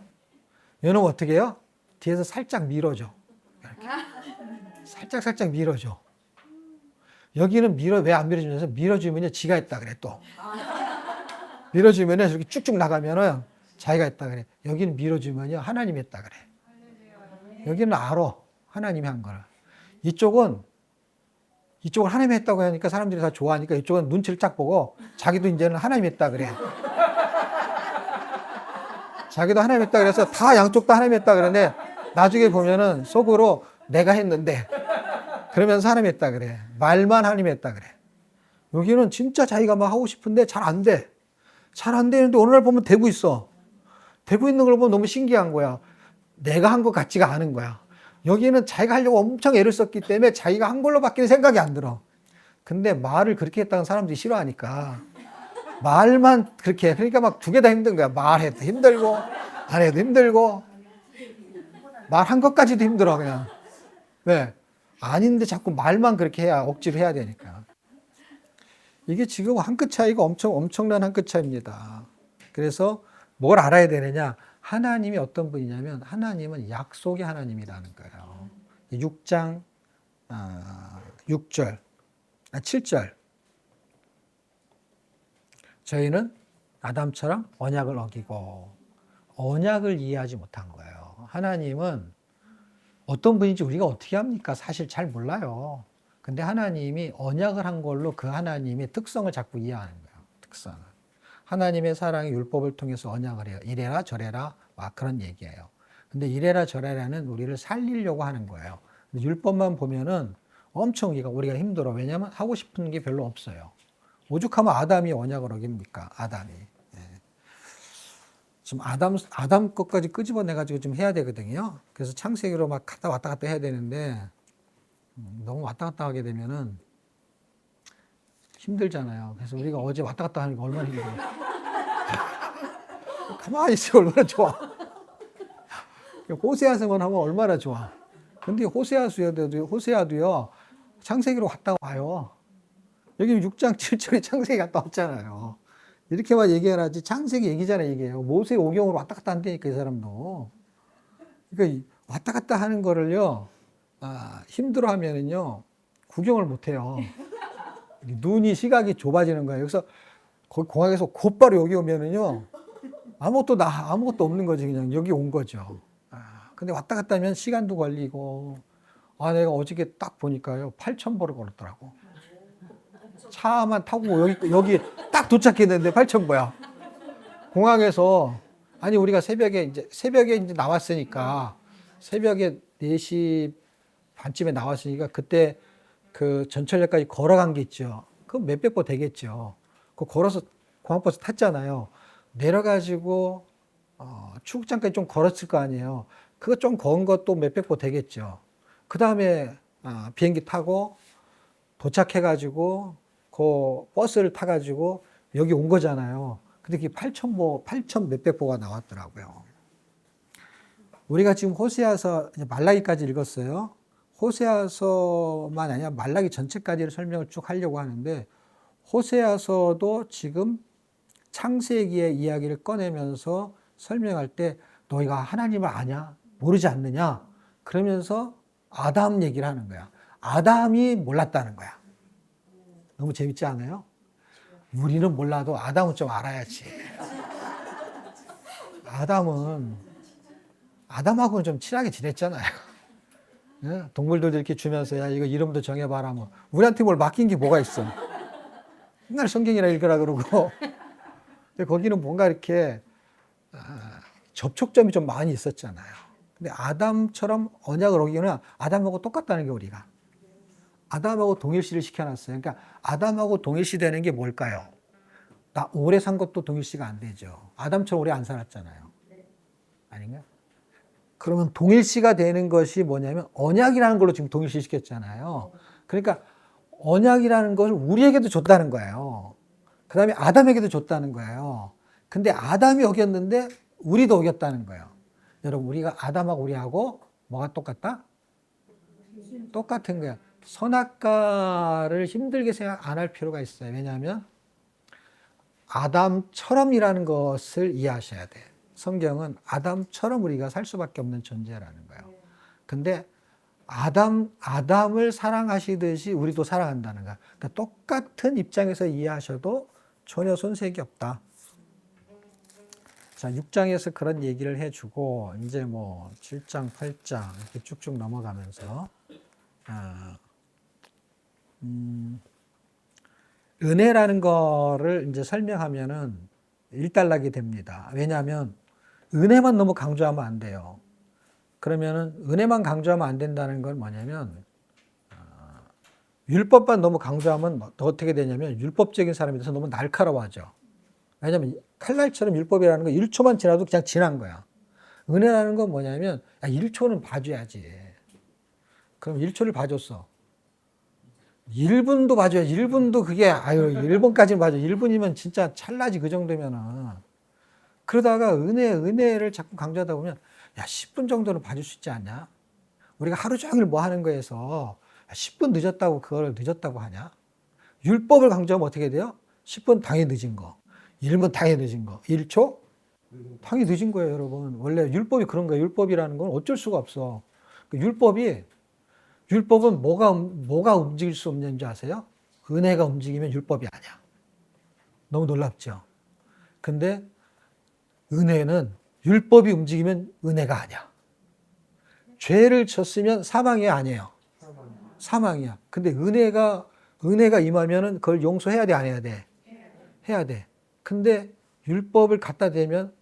요 놈은 어떻게 해요? 뒤에서 살짝 밀어줘. 이렇게. 살짝 밀어줘. 여기는 왜 안 밀어주면서 밀어주면요 지가 했다 그래 또. 밀어주면은 이렇게 쭉쭉 나가면은 자기가 했다 그래. 여기는 밀어주면요 하나님이 했다 그래. 여기는 알아. 하나님이 한 거를. 이쪽은 하나님이 했다고 하니까 사람들이 다 좋아하니까 이쪽은 눈치를 딱 보고 자기도 이제는 하나님이 했다 그래. 자기도 하나님 했다 그래서 다 양쪽 다 하나님 했다 그러는데 나중에 보면은 속으로 내가 했는데 그러면서 하나님 했다 그래. 말만 하나님 했다 그래. 여기는 진짜 자기가 막 하고 싶은데 잘 안 돼. 잘 안 되는데 어느 날 보면 되고 있어. 되고 있는 걸 보면 너무 신기한 거야. 내가 한 것 같지가 않은 거야. 여기는 자기가 하려고 엄청 애를 썼기 때문에 자기가 한 걸로 밖에 생각이 안 들어. 근데 말을 그렇게 했다는 사람들이 싫어하니까 말만 그렇게 해. 그러니까 막 두 개 다 힘든 거야. 말해도 힘들고 안 해도 힘들고 말한 것까지도 힘들어 그냥. 왜? 아닌데 자꾸 말만 그렇게 해야 억지로 해야 되니까. 이게 지금 한 끗 차이가 엄청난 한 끗 차이입니다. 그래서 뭘 알아야 되느냐? 하나님이 어떤 분이냐면 하나님은 약속의 하나님이라는 거예요. 6장 6절, 7절. 저희는 아담처럼 언약을 어기고 언약을 이해하지 못한 거예요. 하나님은 어떤 분인지 우리가 어떻게 합니까? 사실 잘 몰라요. 근데 하나님이 언약을 한 걸로 그 하나님의 특성을 자꾸 이해하는 거예요. 특성을. 하나님의 사랑이 율법을 통해서 언약을 해요. 이래라 저래라 막 그런 얘기예요. 근데 이래라 저래라는 우리를 살리려고 하는 거예요. 율법만 보면은 엄청 우리가 힘들어. 왜냐하면 하고 싶은 게 별로 없어요. 오죽하면 아담이 언약을 어깁니까? 아담이. 지금 아담 것까지 끄집어내가지고 좀 해야 되거든요. 그래서 창세기로 막 왔다 갔다 해야 되는데 너무 왔다 갔다 하게 되면은 힘들잖아요. 그래서 우리가 어제 왔다 갔다 하는 게 얼마나 힘들어요. 가만히 있으면 얼마나 좋아. 호세아서만 하면 얼마나 좋아. 근데 호세아도요, 창세기로 갔다 와요. 여기 6장 7절에 창세기 갔다 왔잖아요. 이렇게만 얘기해야지 창세기 얘기 전에 얘기해요. 모세 오경으로 왔다 갔다 한다니까, 이 사람도. 그러니까 왔다 갔다 하는 거를요, 힘들어 하면은요, 구경을 못 해요. 시각이 좁아지는 거예요. 그래서 공항에서 곧바로 여기 오면은요, 아무것도 없는 거지. 그냥 여기 온 거죠. 근데 왔다 갔다 하면 시간도 걸리고, 내가 어저께 딱 보니까요, 8,000보를 걸었더라고. 차만 타고 여기 딱 도착했는데 8,000보야. 공항에서, 우리가 새벽에 이제 나왔으니까, 새벽에 4시 반쯤에 나왔으니까, 그때 그 전철역까지 걸어간 게 있죠. 그 몇백 보 되겠죠. 그 걸어서 공항버스 탔잖아요. 내려가지고, 출국장까지 좀 걸었을 거 아니에요. 그거 좀 건 것도 몇백 보 되겠죠. 그 다음에 비행기 타고 도착해가지고 그 버스를 타가지고 여기 온 거잖아요. 근데 그게 8,000 몇백 보가 나왔더라고요. 우리가 지금 호세아서 말라기까지 읽었어요. 호세아서만 아니라 말라기 전체까지를 설명을 쭉 하려고 하는데 호세아서도 지금 창세기의 이야기를 꺼내면서 설명할 때 너희가 하나님을 아냐? 모르지 않느냐? 그러면서 아담 얘기를 하는 거야. 아담이 몰랐다는 거야. 너무 재밌지 않아요? 우리는 몰라도 아담은 좀 알아야지. 아담하고는 좀 친하게 지냈잖아요. 동물들도 이렇게 주면서 야 이거 이름도 정해봐라 뭐. 우리한테 뭘 맡긴 게 뭐가 있어. 맨날 성경이나 읽으라 그러고. 근데 거기는 뭔가 이렇게 접촉점이 좀 많이 있었잖아요. 근데 아담처럼 언약을 어기거나 아담하고 똑같다는 게 우리가. 아담하고 동일시를 시켜놨어요. 그러니까 아담하고 동일시 되는 게 뭘까요? 나 오래 산 것도 동일시가 안 되죠. 아담처럼 오래 안 살았잖아요. 아닌가? 그러면 동일시가 되는 것이 뭐냐면 언약이라는 걸로 지금 동일시 시켰잖아요. 그러니까 언약이라는 것을 우리에게도 줬다는 거예요. 그 다음에 아담에게도 줬다는 거예요. 근데 아담이 어겼는데 우리도 어겼다는 거예요. 여러분, 우리가 아담하고 우리하고 뭐가 똑같다? 똑같은 거야. 선악과를 힘들게 생각 안 할 필요가 있어요. 왜냐하면 아담처럼이라는 것을 이해하셔야 돼. 성경은 아담처럼 우리가 살 수밖에 없는 존재라는 거예요. 근데 아담을 사랑하시듯이 우리도 사랑한다는 거야. 그러니까 똑같은 입장에서 이해하셔도 전혀 손색이 없다. 자, 6장에서 그런 얘기를 해주고, 이제 뭐 7장, 8장 이렇게 쭉쭉 넘어가면서, 은혜라는 거를 이제 설명하면은 일단락이 됩니다. 왜냐하면 은혜만 너무 강조하면 안 돼요. 그러면은 은혜만 강조하면 안 된다는 건 뭐냐면 율법만 너무 강조하면 어떻게 되냐면 율법적인 사람이 돼서 너무 날카로워하죠. 왜냐하면 칼날처럼 율법이라는 거 1초만 지나도 그냥 지난 거야. 은혜라는 건 뭐냐면 1초는 봐줘야지. 그럼 1초를 봐줬어. 1분도 봐줘야지. 1분도 그게 1분까지는 봐줘. 1분이면 진짜 찰나지 그 정도면은. 그러다가 은혜를 자꾸 강조하다 보면 10분 정도는 봐줄 수 있지 않냐? 우리가 하루 종일 뭐 하는 거에서 10분 늦었다고 그걸 늦었다고 하냐? 율법을 강조하면 어떻게 돼요? 10분 당연히 늦은 거. 1분 당연히 늦은 거. 1초? 당연히 늦은 거예요, 여러분. 원래 율법이 그런 거예요. 율법이라는 건 어쩔 수가 없어. 율법은 뭐가 움직일 수 없는 줄 아세요? 은혜가 움직이면 율법이 아니야. 너무 놀랍죠? 근데 은혜는 율법이 움직이면 은혜가 아니야. 죄를 졌으면 사망이 아니에요. 사망이야. 근데 은혜가 임하면은 그걸 용서해야 돼, 안 해야 돼? 해야 돼. 근데 율법을 갖다 대면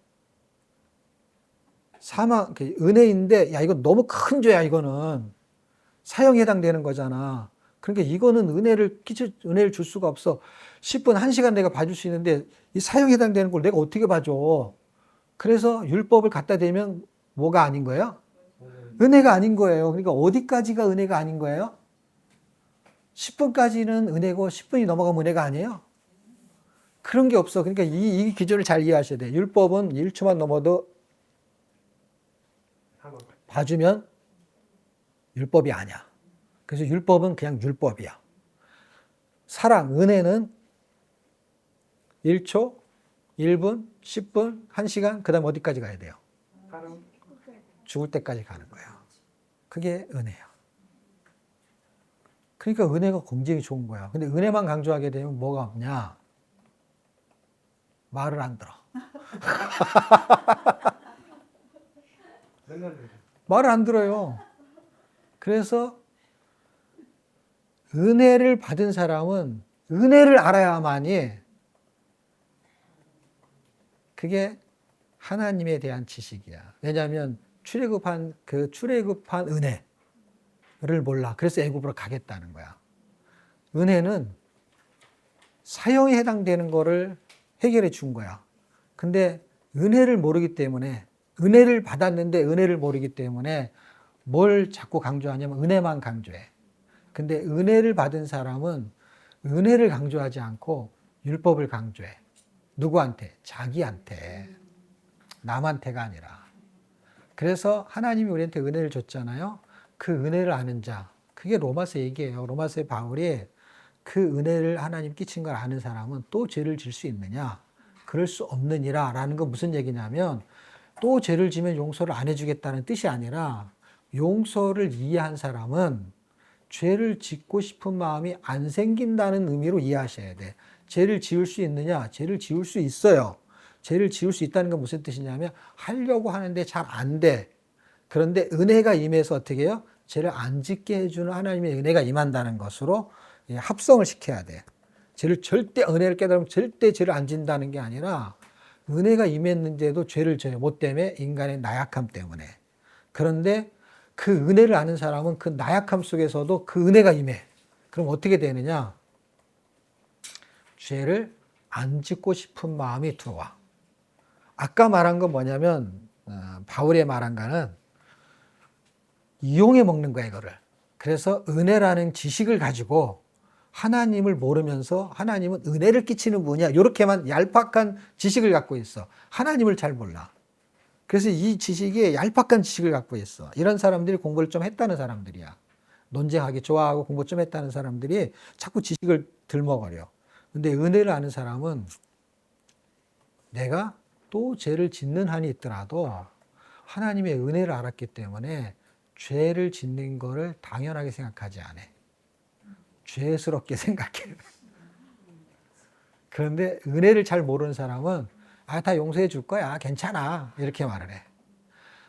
은혜인데, 이거 너무 큰 죄야, 이거는. 사형에 해당되는 거잖아. 그러니까 이거는 은혜를 줄 수가 없어. 10분, 1시간 내가 봐줄 수 있는데, 이 사형에 해당되는 걸 내가 어떻게 봐줘? 그래서 율법을 갖다 대면 뭐가 아닌 거예요? 은혜가 아닌 거예요. 그러니까 어디까지가 은혜가 아닌 거예요? 10분까지는 은혜고 10분이 넘어가면 은혜가 아니에요? 그런 게 없어. 그러니까 이 기준을 잘 이해하셔야 돼. 율법은 1초만 넘어도 봐주면 율법이 아니야. 그래서 율법은 그냥 율법이야. 은혜는 1초, 1분, 10분, 1시간, 그 다음 어디까지 가야 돼요? 죽을 때까지 가는 거야. 그게 은혜야. 그러니까 은혜가 굉장히 좋은 거야. 근데 은혜만 강조하게 되면 뭐가 없냐? 말을 안 들어. 말을 안 들어요. 그래서 은혜를 받은 사람은 은혜를 알아야만이 그게 하나님에 대한 지식이야. 왜냐하면 출애굽한 은혜를 몰라. 그래서 애굽으로 가겠다는 거야. 은혜는 사형에 해당되는 거를 해결해 준 거야. 근데 은혜를 모르기 때문에 은혜를 받았는데 은혜를 모르기 때문에 뭘 자꾸 강조하냐면 은혜만 강조해. 근데 은혜를 받은 사람은 은혜를 강조하지 않고 율법을 강조해. 누구한테? 자기한테. 남한테가 아니라. 그래서 하나님이 우리한테 은혜를 줬잖아요. 그 은혜를 아는 자. 그게 로마서 얘기예요. 로마서의 바울이 그 은혜를 하나님 끼친 걸 아는 사람은 또 죄를 질 수 있느냐? 그럴 수 없느니라 라는 건 무슨 얘기냐면 또 죄를 지면 용서를 안 해주겠다는 뜻이 아니라 용서를 이해한 사람은 죄를 짓고 싶은 마음이 안 생긴다는 의미로 이해하셔야 돼. 죄를 지을 수 있느냐? 죄를 지을 수 있어요. 죄를 지을 수 있다는 건 무슨 뜻이냐면 하려고 하는데 잘 안 돼. 그런데 은혜가 임해서 어떻게 해요? 죄를 안 짓게 해주는 하나님의 은혜가 임한다는 것으로 합성을 시켜야 돼. 은혜를 깨달으면 절대 죄를 안 짓는다는 게 아니라 은혜가 임했는데도 죄를 져요. 뭐 때문에? 인간의 나약함 때문에. 그런데 그 은혜를 아는 사람은 그 나약함 속에서도 그 은혜가 임해. 그럼 어떻게 되느냐? 죄를 안 짓고 싶은 마음이 들어와. 아까 말한 건 뭐냐면 바울의 말한 거는 이용해 먹는 거야, 이거를. 그래서 은혜라는 지식을 가지고 하나님을 모르면서 하나님은 은혜를 끼치는 분이야. 이렇게만 얄팍한 지식을 갖고 있어. 하나님을 잘 몰라. 그래서 이 지식이 얄팍한 지식을 갖고 있어. 이런 사람들이 공부를 좀 했다는 사람들이야. 논쟁하기 좋아하고 공부 좀 했다는 사람들이 자꾸 지식을 들먹거려. 근데 은혜를 아는 사람은 내가 또 죄를 짓는 한이 있더라도 하나님의 은혜를 알았기 때문에 죄를 짓는 거를 당연하게 생각하지 않아. 죄스럽게 생각해. 그런데 은혜를 잘 모르는 사람은 다 용서해 줄 거야. 괜찮아. 이렇게 말을 해.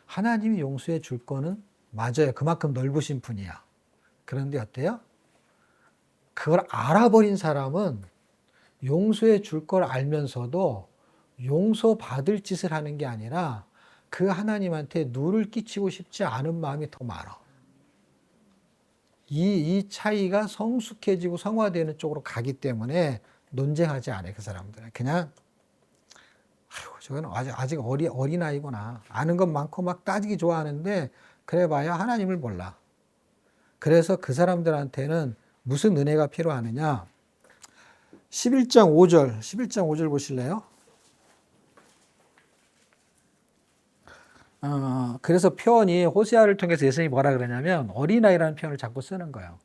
하나님이 용서해 줄 거는 맞아요. 그만큼 넓으신 분이야. 그런데 어때요? 그걸 알아버린 사람은 용서해 줄 걸 알면서도 용서받을 짓을 하는 게 아니라 그 하나님한테 누를 끼치고 싶지 않은 마음이 더 많아. 이 차이가 성숙해지고 성화되는 쪽으로 가기 때문에 논쟁하지 않아요. 그 사람들은. 그냥 아이고, 저건 아직 어린아이구나. 아는 것 많고 막 따지기 좋아하는데 그래 봐야 하나님을 몰라. 그래서 그 사람들한테는 무슨 은혜가 필요하느냐. 11장 5절 보실래요? 그래서 표현이 호세아를 통해서 예수님이 뭐라 그러냐면 어린아이라는 표현을 자꾸 쓰는 거예요.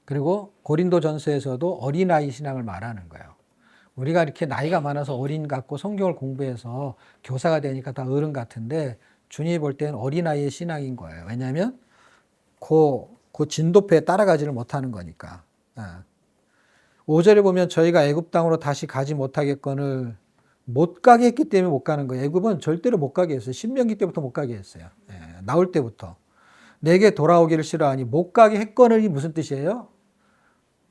그리고 고린도전서에서도 어린아이 신앙을 말하는 거예요. 우리가 이렇게 나이가 많아서 어린 같고 성경을 공부해서 교사가 되니까 다 어른 같은데 주님이 볼 때는 어린아이의 신앙인 거예요. 왜냐하면 그 진도표에 따라가지를 못하는 거니까. 5절에 보면 저희가 애굽 땅으로 다시 가지 못하겠거늘 못 가게 했기 때문에 못 가는 거예요. 애굽은 절대로 못 가게 했어요. 신명기 때부터 못 가게 했어요. 나올 때부터. 내게 돌아오기를 싫어하니 못 가게 했거늘이 무슨 뜻이에요?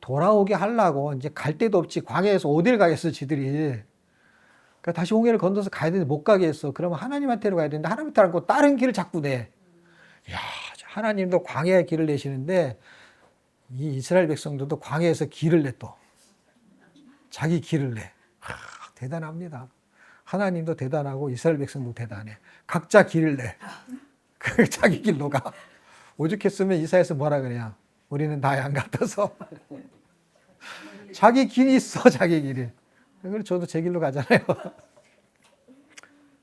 돌아오게 하려고 이제 갈 데도 없지. 광야에서 어딜 가겠어, 지들이. 그러니까 다시 홍해를 건너서 가야 되는데 못 가게 했어. 그러면 하나님한테로 가야 되는데 하나님한테 않고 다른 길을 자꾸 내. 야, 하나님도 광야에 길을 내시는데 이 이스라엘 백성들도 광야에서 길을 내 또. 자기 길을 내. 대단합니다. 하나님도 대단하고 이스라엘 백성도 대단해. 각자 길을 내. 자기 길로 가. 오죽했으면 이사야서 뭐라 그래요? 우리는 다 양 같아서. 자기 길이 있어, 자기 길이. 그래서 저도 제 길로 가잖아요.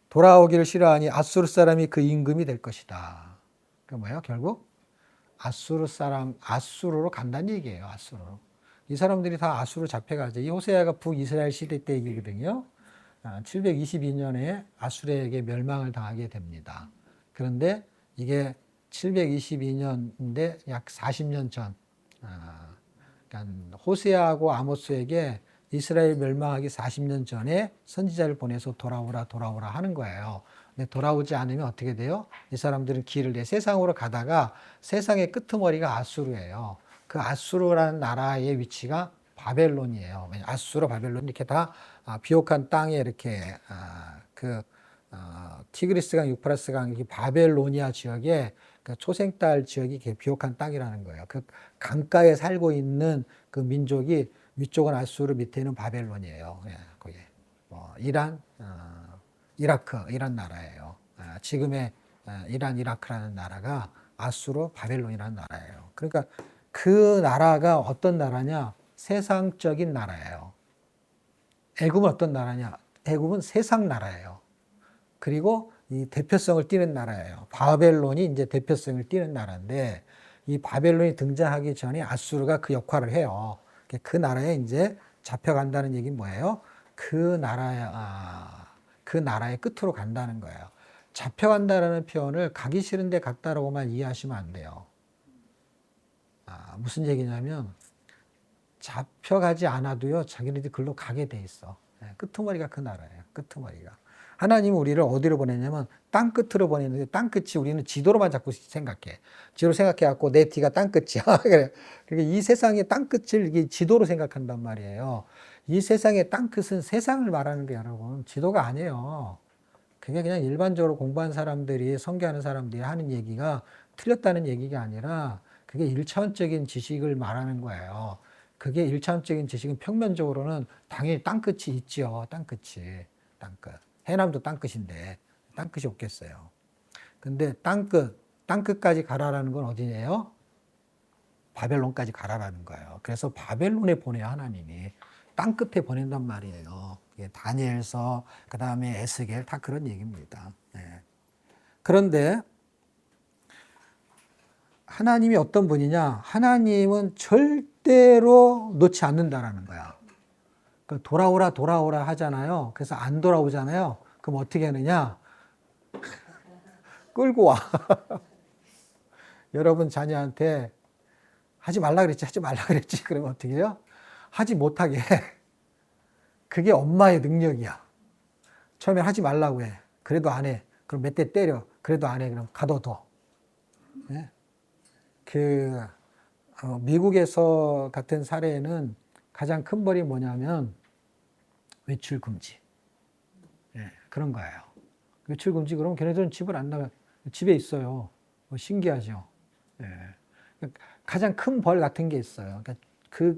돌아오기를 싫어하니 아수르 사람이 그 임금이 될 것이다. 그 뭐예요? 결국 아수르로 간다는 얘기예요. 아수르로. 이 사람들이 다 아수르로 잡혀가죠. 이 호세아가 북이스라엘 시대 때 얘기거든요. 722년에 아수르에게 멸망을 당하게 됩니다. 그런데 이게 722년인데 약 40년 전, 그러니까 호세아하고 아모스에게 이스라엘 멸망하기 40년 전에 선지자를 보내서 돌아오라 하는 거예요. 근데 돌아오지 않으면 어떻게 돼요? 이 사람들은 길을 내 세상으로 가다가 세상의 끄트머리가 아수르예요. 그 아수르라는 나라의 위치가 바벨론이에요. 아수르, 바벨론 이렇게 다 비옥한 땅에 이렇게 티그리스강, 유프라스강 바벨로니아 지역에 그 초생딸 지역이 비옥한 땅이라는 거예요. 그 강가에 살고 있는 그 민족이 위쪽은 아수르, 밑에는 바벨론이에요. 예, 거기 이란, 이란 나라예요. 지금의 이란, 이라크라는 나라가 아수르, 바벨론이라는 나라예요. 그러니까 그 나라가 어떤 나라냐? 세상적인 나라예요. 애굽은 어떤 나라냐? 애굽은 세상 나라예요. 그리고 이 대표성을 띠는 나라예요. 바벨론이 이제 대표성을 띠는 나라인데 이 바벨론이 등장하기 전에 아수르가 그 역할을 해요. 그 나라에 이제 잡혀간다는 얘기는 뭐예요? 그 나라의 끝으로 간다는 거예요. 잡혀간다라는 표현을 가기 싫은데 갔다라고만 이해하시면 안 돼요. 무슨 얘기냐면 잡혀가지 않아도요, 자기네들이 글로 가게 돼 있어. 끄트머리가 그 나라예요. 끄트머리가. 하나님은 우리를 어디로 보내냐면 땅 끝으로 보내는데 땅 끝이 우리는 지도로만 자꾸 생각해. 지도로 생각해갖고 내 뒤가 땅 끝이야. 그러니까 이 세상의 땅 끝을 지도로 생각한단 말이에요. 이 세상의 땅 끝은 세상을 말하는 게 여러분 지도가 아니에요. 그게 그냥 일반적으로 공부한 사람들이 성교하는 사람들이 하는 얘기가 틀렸다는 얘기가 아니라 그게 1차원적인 지식을 말하는 거예요. 그게 1차원적인 지식은 평면적으로는 당연히 땅끝이 있죠. 땅끝이. 땅끝. 해남도 땅끝인데 땅끝이 없겠어요. 근데 땅끝까지 가라라는 건 어디예요? 바벨론까지 가라라는 거예요. 그래서 바벨론에 보내요, 하나님이. 땅끝에 보낸단 말이에요. 다니엘서, 그 다음에 에스겔, 다 그런 얘기입니다. 네. 그런데 하나님이 어떤 분이냐? 하나님은 절대로 놓지 않는다라는 거야. 돌아오라, 돌아오라 하잖아요. 그래서 안 돌아오잖아요. 그럼 어떻게 하느냐? 끌고 와. 여러분 자녀한테 하지 말라 그랬지, 하지 말라 그랬지. 그러면 어떻게 해요? 하지 못하게 해. 그게 엄마의 능력이야. 처음에 하지 말라고 해. 그래도 안 해. 그럼 몇 대 때려. 그래도 안 해. 그럼 가둬둬. 네? 미국에서 같은 사례는 가장 큰 벌이 뭐냐면 외출 금지. 네, 그런 거예요. 외출 금지 그러면 걔네들은 집을 안 나가. 집에 있어요. 신기하죠. 네. 가장 큰 벌 같은 게 있어요. 그러니까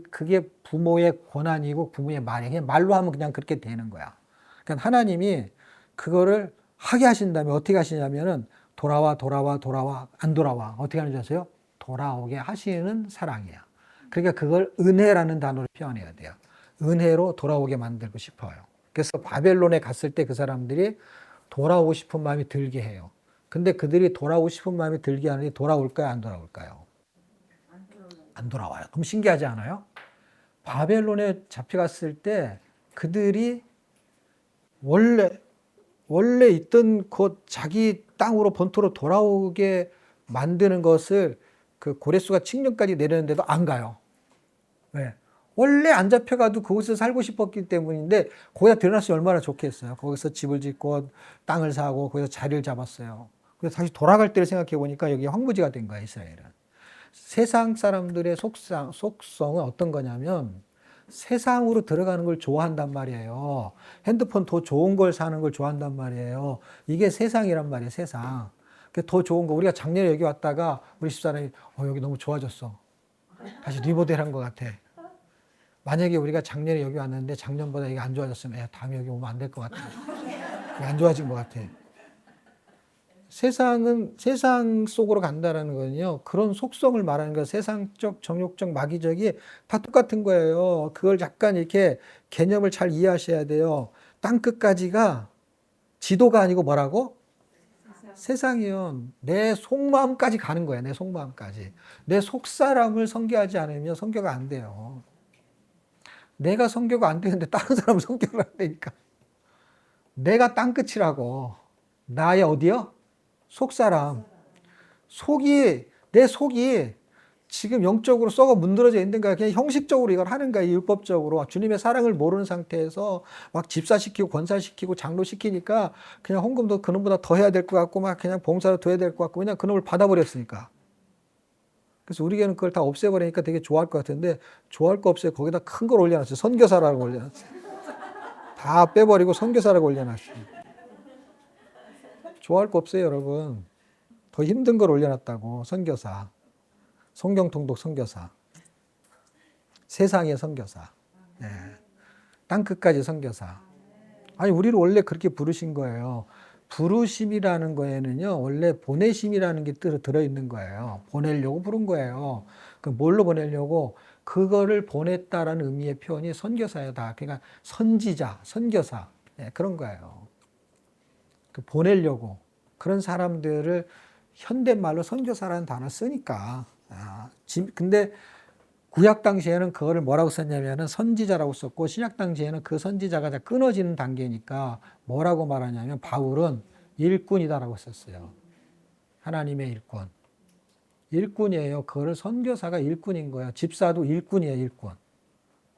그게 부모의 권한이고 부모의 말이 그냥 말로 하면 그냥 그렇게 되는 거야. 그러니까 하나님이 그거를 하게 하신다면 어떻게 하시냐면은 돌아와 안 돌아와 어떻게 하는지 아세요? 돌아오게 하시는 사랑이야. 그러니까 그걸 은혜라는 단어로 표현해야 돼요. 은혜로 돌아오게 만들고 싶어요. 그래서 바벨론에 갔을 때 그 사람들이 돌아오고 싶은 마음이 들게 해요. 근데 그들이 돌아오고 싶은 마음이 들게 하는데 돌아올까요? 안 돌아올까요? 안 돌아와요. 너무 신기하지 않아요? 바벨론에 잡혀갔을 때 그들이 원래 있던 곳 자기 땅으로 본토로 돌아오게 만드는 것을 그 고레스가 칙령까지 내렸는데도 안 가요. 왜? 원래 안 잡혀가도 그곳에서 살고 싶었기 때문인데 거기다 들어놨으면 얼마나 좋겠어요. 거기서 집을 짓고 땅을 사고 거기서 자리를 잡았어요. 그래서 다시 돌아갈 때를 생각해 보니까 여기 황무지가 된 거야, 이스라엘은. 세상 사람들의 속성은 어떤 거냐면 세상으로 들어가는 걸 좋아한단 말이에요. 핸드폰 더 좋은 걸 사는 걸 좋아한단 말이에요. 이게 세상이란 말이에요, 세상. 더 좋은 거. 우리가 작년에 여기 왔다가 우리 집사람이 여기 너무 좋아졌어. 다시 리모델한 것 같아. 만약에 우리가 작년에 여기 왔는데 작년보다 이게 안 좋아졌으면 다음에 여기 오면 안 될 것 같아. 안 좋아진 것 같아. 세상 속으로 간다라는 거는요, 그런 속성을 말하는 거예요. 세상적, 정욕적, 마귀적이 다 똑같은 거예요. 그걸 약간 이렇게 개념을 잘 이해하셔야 돼요. 땅 끝까지가 지도가 아니고 뭐라고? 세상이요. 내 속마음까지 가는 거예요. 내 속마음까지. 내 속사람을 선교하지 않으면 선교가 안 돼요. 내가 선교가 안 되는데 다른 사람은 선교를 안 되니까. 내가 땅 끝이라고. 나의 어디요? 속사람. 내 속이 지금 영적으로 썩어 문드러져 있는 거야. 그냥 형식적으로 이걸 하는 거야. 율법적으로. 주님의 사랑을 모르는 상태에서 막 집사시키고 권사시키고 장로시키니까 그냥 헌금도 그놈보다 더 해야 될 것 같고 막 그냥 봉사도 더 해야 될 것 같고 그냥 그놈을 받아버렸으니까. 그래서 우리 교회는 그걸 다 없애버리니까 되게 좋아할 것 같은데 좋아할 거 없어요. 거기다 큰 걸 올려놨어요. 선교사라고 올려놨어요. 다 빼버리고 선교사라고 올려놨어요. 좋아할 거 없어요, 여러분. 더 힘든 걸 올려놨다고. 선교사. 성경통독 선교사. 세상의 선교사. 네. 땅끝까지 선교사. 아니, 우리를 원래 그렇게 부르신 거예요. 부르심이라는 거에는요, 원래 보내심이라는 게 들어있는 거예요. 보내려고 부른 거예요. 그 뭘로 보내려고? 그거를 보냈다라는 의미의 표현이 선교사다. 그러니까 선지자, 선교사. 네, 그런 거예요. 보내려고. 그런 사람들을 현대말로 선교사라는 단어 쓰니까. 근데 구약 당시에는 그거를 뭐라고 썼냐면은 선지자라고 썼고 신약 당시에는 그 선지자가 다 끊어지는 단계니까 뭐라고 말하냐면 바울은 일꾼이다라고 썼어요. 하나님의 일꾼. 일꾼이에요. 그거를 선교사가 일꾼인 거예요. 집사도 일꾼이에요, 일꾼.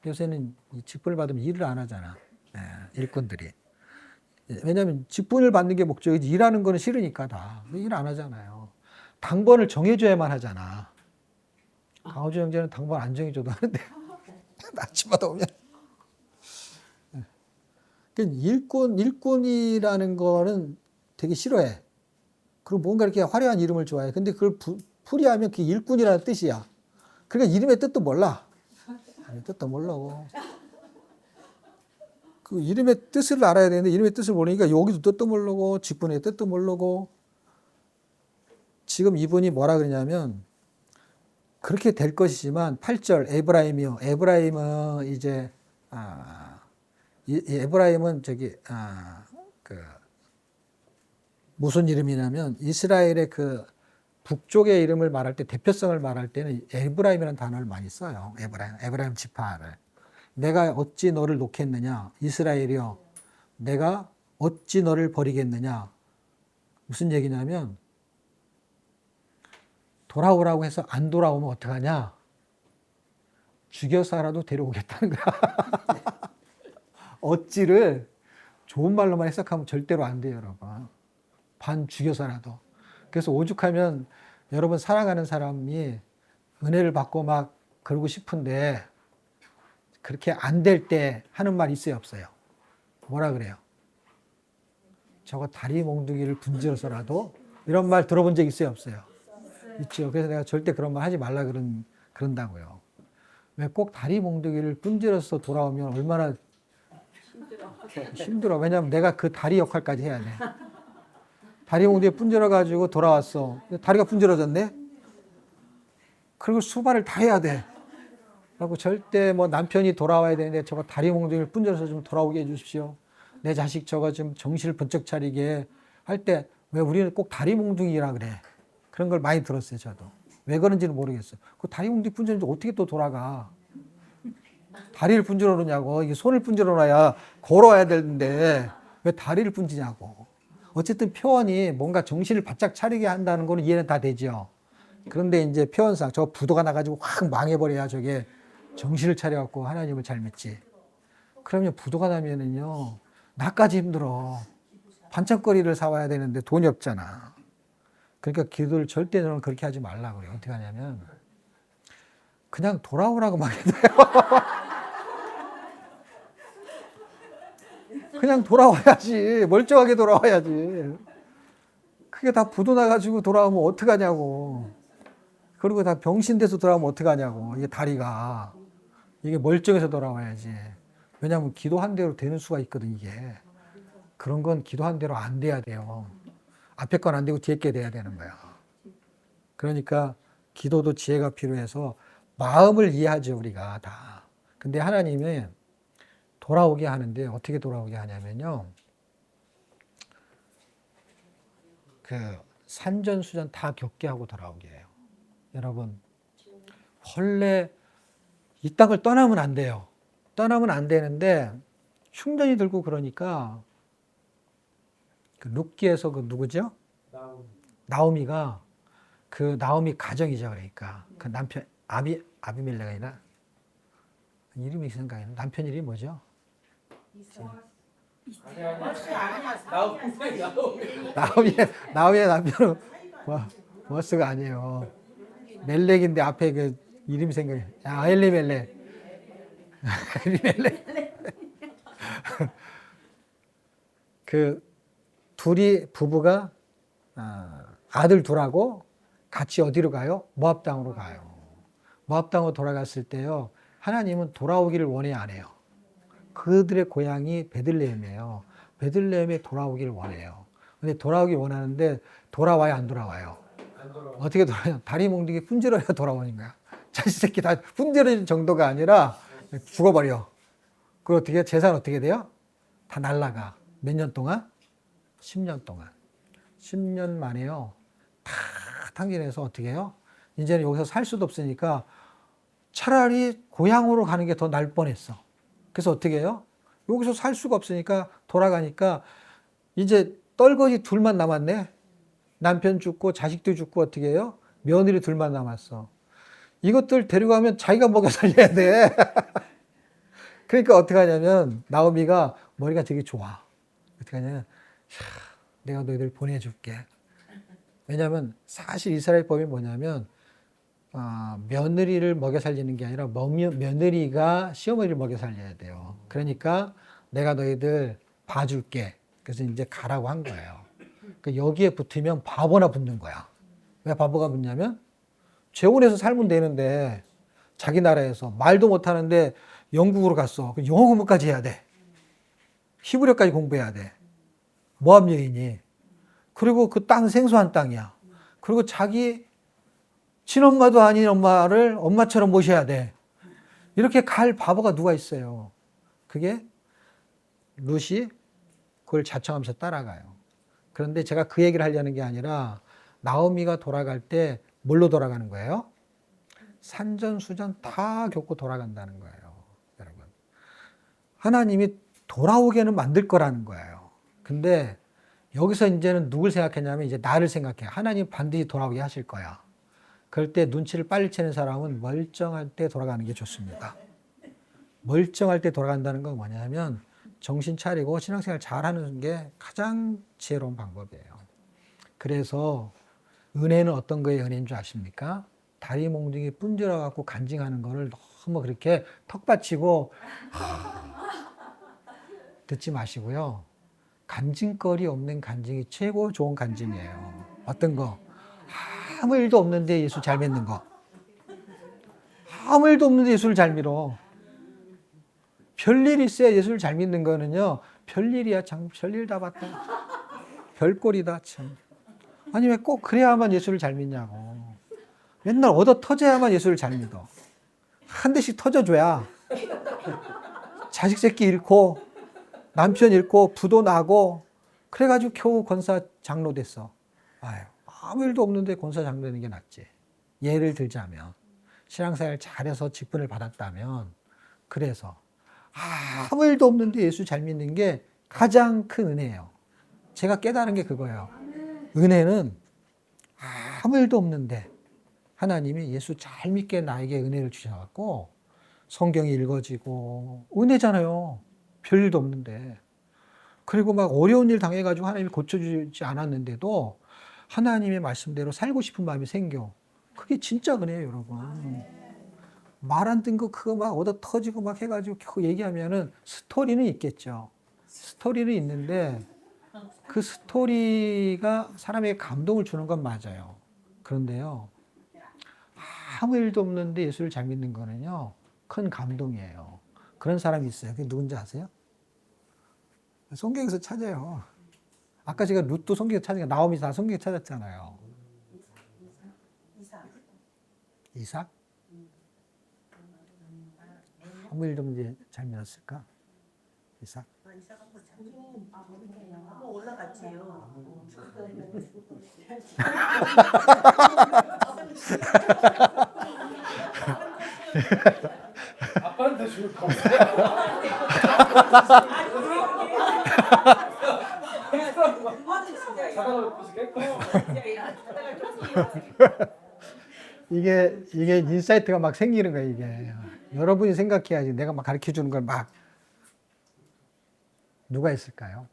요새는 직분을 받으면 일을 안 하잖아. 네, 일꾼들이. 왜냐하면 직분을 받는 게 목적이지 일하는 거는 싫으니까 다. 일 안 하잖아요. 당번을 정해줘야만 하잖아. 강호주 형제는 당번 안 정해줘도 하는데 아침마다 오면 일꾼이라는 거는 되게 싫어해. 그리고 뭔가 이렇게 화려한 이름을 좋아해. 근데 그걸 풀이하면 그게 일꾼이라는 뜻이야. 그러니까 이름의 뜻도 몰라. 뜻도 모르고. 그 이름의 뜻을 알아야 되는데 이름의 뜻을 모르니까 여기도 뜻도 모르고 직분의 뜻도 모르고 지금 이분이 뭐라 그러냐면 그렇게 될 것이지만 8절 에브라임이요. 에브라임은 이제 이 에브라임은 그 무슨 이름이냐면 이스라엘의 그 북쪽의 이름을 말할 때 대표성을 말할 때는 에브라임이라는 단어를 많이 써요. 에브라임 지파를. 내가 어찌 너를 놓겠느냐 이스라엘이여 내가 어찌 너를 버리겠느냐. 무슨 얘기냐면 돌아오라고 해서 안 돌아오면 어떡하냐? 죽여서라도 데려오겠다는 거야. 어찌를 좋은 말로만 해석하면 절대로 안 돼요, 여러분. 반 죽여서라도. 그래서 오죽하면 여러분 살아가는 사람이 은혜를 받고 막 그러고 싶은데 그렇게 안 될 때 하는 말 있어요, 없어요? 뭐라 그래요? 저거 다리 몽둥이를 분질러서라도 이런 말 들어본 적 있어요, 없어요? 있죠. 그래서 내가 절대 그런 말 하지 말라 그런다고요. 왜 꼭 다리 몽둥이를 분질러서 돌아오면 얼마나 힘들어. 왜냐면 내가 그 다리 역할까지 해야 돼. 다리 몽둥이 분질러가지고 돌아왔어. 다리가 분질러졌네? 그리고 수발을 다 해야 돼. 그리고 절대 뭐 남편이 돌아와야 되는데 저거 다리 몽둥이를 분질러서 좀 돌아오게 해주십시오. 내 자식 저거 좀 정신을 번쩍 차리게 할 때 왜 우리는 꼭 다리 몽둥이라 그래. 그런 걸 많이 들었어요, 저도. 왜 그런지는 모르겠어요. 그 다리 몽둥이 분질러는데 어떻게 또 돌아가? 다리를 분질러 놓냐고. 이게 손을 분질러 놔야 걸어와야 되는데 왜 다리를 분지냐고. 어쨌든 표현이 뭔가 정신을 바짝 차리게 한다는 거는 이해는 다 되죠. 그런데 이제 표현상 저 부도가 나가지고 확 망해버려야 저게 정신을 차려갖고 하나님을 잘 믿지. 그러면 부도가 나면은요, 나까지 힘들어. 반찬거리를 사와야 되는데 돈이 없잖아. 그러니까 기도를 절대 저는 그렇게 하지 말라고 그래요. 어떻게 하냐면 그냥 돌아오라고 막 해요. 그냥 돌아와야지. 멀쩡하게 돌아와야지. 그게 다 부도 나가지고 돌아오면 어떡하냐고. 그리고 다 병신돼서 돌아오면 어떡하냐고. 이게 다리가. 이게 멀쩡해서 돌아와야지. 왜냐하면 기도한 대로 되는 수가 있거든, 이게. 그런 건 기도한 대로 안 돼야 돼요. 앞에 건 안 되고 뒤에 게 돼야 되는 거야. 그러니까 기도도 지혜가 필요해서 마음을 이해하죠, 우리가 다. 근데 하나님은 돌아오게 하는데 어떻게 돌아오게 하냐면요. 그 산전수전 다 겪게 하고 돌아오게 해요. 여러분, 원래 이 땅을 떠나면 안 돼요. 떠나면 안 되는데 흉년이 들고 그러니까 그 룻기에서 그 누구죠? 나오미가 그 나오미 가정이죠. 그러니까 그 남편 아비멜렉이 아니라 이름이 생각이 나. 남편 이름이 뭐죠? 나오미의 남편은 머스가 아니에요. 멜렉인데 앞에 그 이름이 생각이 나. 엘리멜렉. 엘리멜렉. 그 둘이 부부가 아들 둘하고 같이 어디로 가요? 모압 땅으로 가요. 모압 땅으로 돌아갔을 때요. 하나님은 돌아오기를 원해 안 해요. 그들의 고향이 베들레헴이에요. 베들레헴에 돌아오기를 원해요. 근데 돌아오기 원하는데 돌아와요, 안 돌아와요? 어떻게 돌아와요? 다리 몽둥이 분질러야 돌아오는 거야. 자식 새끼 다 분질러진 정도가 아니라 죽어버려. 그리고 어떻게 재산 어떻게 돼요? 다 날라가. 몇 년 동안? 10년 동안. 10년 만에요. 다 탕진해서 어떻게 해요? 이제는 여기서 살 수도 없으니까 차라리 고향으로 가는 게 더 날 뻔했어. 그래서 어떻게 해요? 여기서 살 수가 없으니까 돌아가니까 이제 떨거지 둘만 남았네. 남편 죽고 자식도 죽고 어떻게 해요? 며느리 둘만 남았어. 이것들 데려가면 자기가 먹여 살려야 돼. 그러니까 어떻게 하냐면 나오미가 머리가 되게 좋아. 어떻게 하냐면 내가 너희들 보내줄게. 왜냐하면 사실 이스라엘 법이 뭐냐면 며느리를 먹여 살리는 게 아니라 며느리가 시어머니를 먹여 살려야 돼요. 그러니까 내가 너희들 봐줄게. 그래서 이제 가라고 한 거예요. 그러니까 여기에 붙으면 바보나 붙는 거야. 왜 바보가 붙냐면 재혼해서 살면 되는데 자기 나라에서 말도 못하는데 영국으로 갔어. 영어 공부까지 해야 돼. 히브리어까지 공부해야 돼. 모압 여인이. 그리고 그 땅 생소한 땅이야. 그리고 자기 친엄마도 아닌 엄마를 엄마처럼 모셔야 돼. 이렇게 갈 바보가 누가 있어요. 그게 룻이 그걸 자청하면서 따라가요. 그런데 제가 그 얘기를 하려는 게 아니라 나오미가 돌아갈 때 뭘로 돌아가는 거예요? 산전수전 다 겪고 돌아간다는 거예요. 여러분. 하나님이 돌아오게는 만들 거라는 거예요. 근데 여기서 이제는 누굴 생각했냐면 이제 나를 생각해. 하나님 반드시 돌아오게 하실 거야. 그럴 때 눈치를 빨리 채는 사람은 멀쩡할 때 돌아가는 게 좋습니다. 멀쩡할 때 돌아간다는 건 뭐냐면 정신 차리고 신앙생활 잘하는 게 가장 지혜로운 방법이에요. 그래서 은혜는 어떤 거에 은혜인 줄 아십니까? 다리 몽둥이 분질러 갖고 간증하는 거를 너무 그렇게 턱 받치고 듣지 마시고요. 간증거리 없는 간증이 최고 좋은 간증이에요. 어떤 거? 아무 일도 없는데 예수 잘 믿는 거. 아무 일도 없는데 예수를 잘 믿어. 별일 있어야 예수를 잘 믿는 거는요. 별일이야. 참 별일 다 봤다. 별꼴이다. 참. 아니 왜 꼭 그래야만 예수를 잘 믿냐고. 맨날 얻어 터져야만 예수를 잘 믿어. 한 대씩 터져줘야 자식 새끼 잃고 남편 잃고 부도 나고 그래가지고 겨우 권사 장로 됐어. 아유, 아무 일도 없는데 권사 장로 되는 게 낫지. 예를 들자면 신앙생활 잘해서 직분을 받았다면 그래서 아무 일도 없는데 예수 잘 믿는 게 가장 큰 은혜예요. 제가 깨달은 게 그거예요. 은혜는 아무 일도 없는데 하나님이 예수 잘 믿게 나에게 은혜를 주셔갖고 성경이 읽어지고 은혜잖아요. 별일도 없는데. 그리고 막 어려운 일 당해가지고 하나님이 고쳐주지 않았는데도 하나님의 말씀대로 살고 싶은 마음이 생겨. 그게 진짜 은혜예요, 여러분. 말 안 든 거 그거 막 얻어 터지고 막 해가지고 겨우 얘기하면은 스토리는 있겠죠. 스토리는 있는데 그 스토리가 사람에게 감동을 주는 건 맞아요. 그런데요, 아무 일도 없는데 예수를 잘 믿는 거는요, 큰 감동이에요. 그런 사람이 있어요. 그게 누군지 아세요? 성경에서 찾아요. 아까 제가 룻도 성경에 찾으니까 나오미 다 성경에 찾았잖아요. 이삭? 아무 일도 없는데 잘 믿었을까? 이삭? 한번 올라갔지요. 아빠한테 주는 거 없어요. 자랑을 보시겠고. 이게 인사이트가 막 생기는 거예요, 이게. 여러분이 생각해야지. 내가 막 가르쳐 주는 걸 막. 누가 있을까요?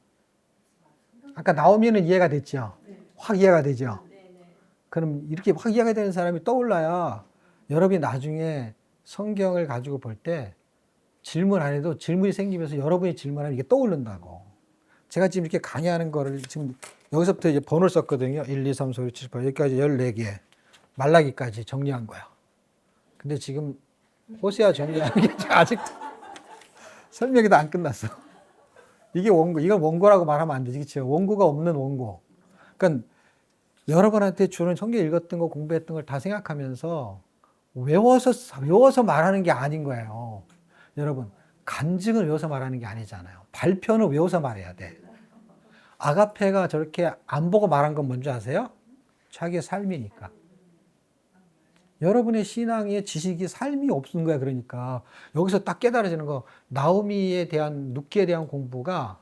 아까 나오미는 이해가 됐죠? 확 이해가 되죠? 그럼 이렇게 확 이해가 되는 사람이 떠올라야 여러분이 나중에 성경을 가지고 볼 때 질문 안 해도 질문이 생기면서 여러분이 질문하면 이게 떠오른다고. 제가 지금 이렇게 강의하는 거를 지금 여기서부터 이제 번호를 썼거든요. 1, 2, 3, 4, 5, 6, 7, 8 여기까지 14개. 말라기까지 정리한 거야. 근데 지금 호세아 정리하는 게 아직도 설명이 다 안 끝났어. 이게 원고, 이건 원고라고 말하면 안 되지. 그렇죠? 원고가 없는 원고. 그러니까 여러분한테 주는 성경 읽었던 거 공부했던 걸 다 생각하면서 외워서 말하는 게 아닌 거예요. 여러분, 간증을 외워서 말하는 게 아니잖아요. 발표는 외워서 말해야 돼. 아가페가 저렇게 안 보고 말한 건 뭔지 아세요? 자기의 삶이니까. 여러분의 신앙의 지식이 삶이 없는 거야. 그러니까 여기서 딱 깨달아지는 거, 나오미에 대한 룻기에 대한 공부가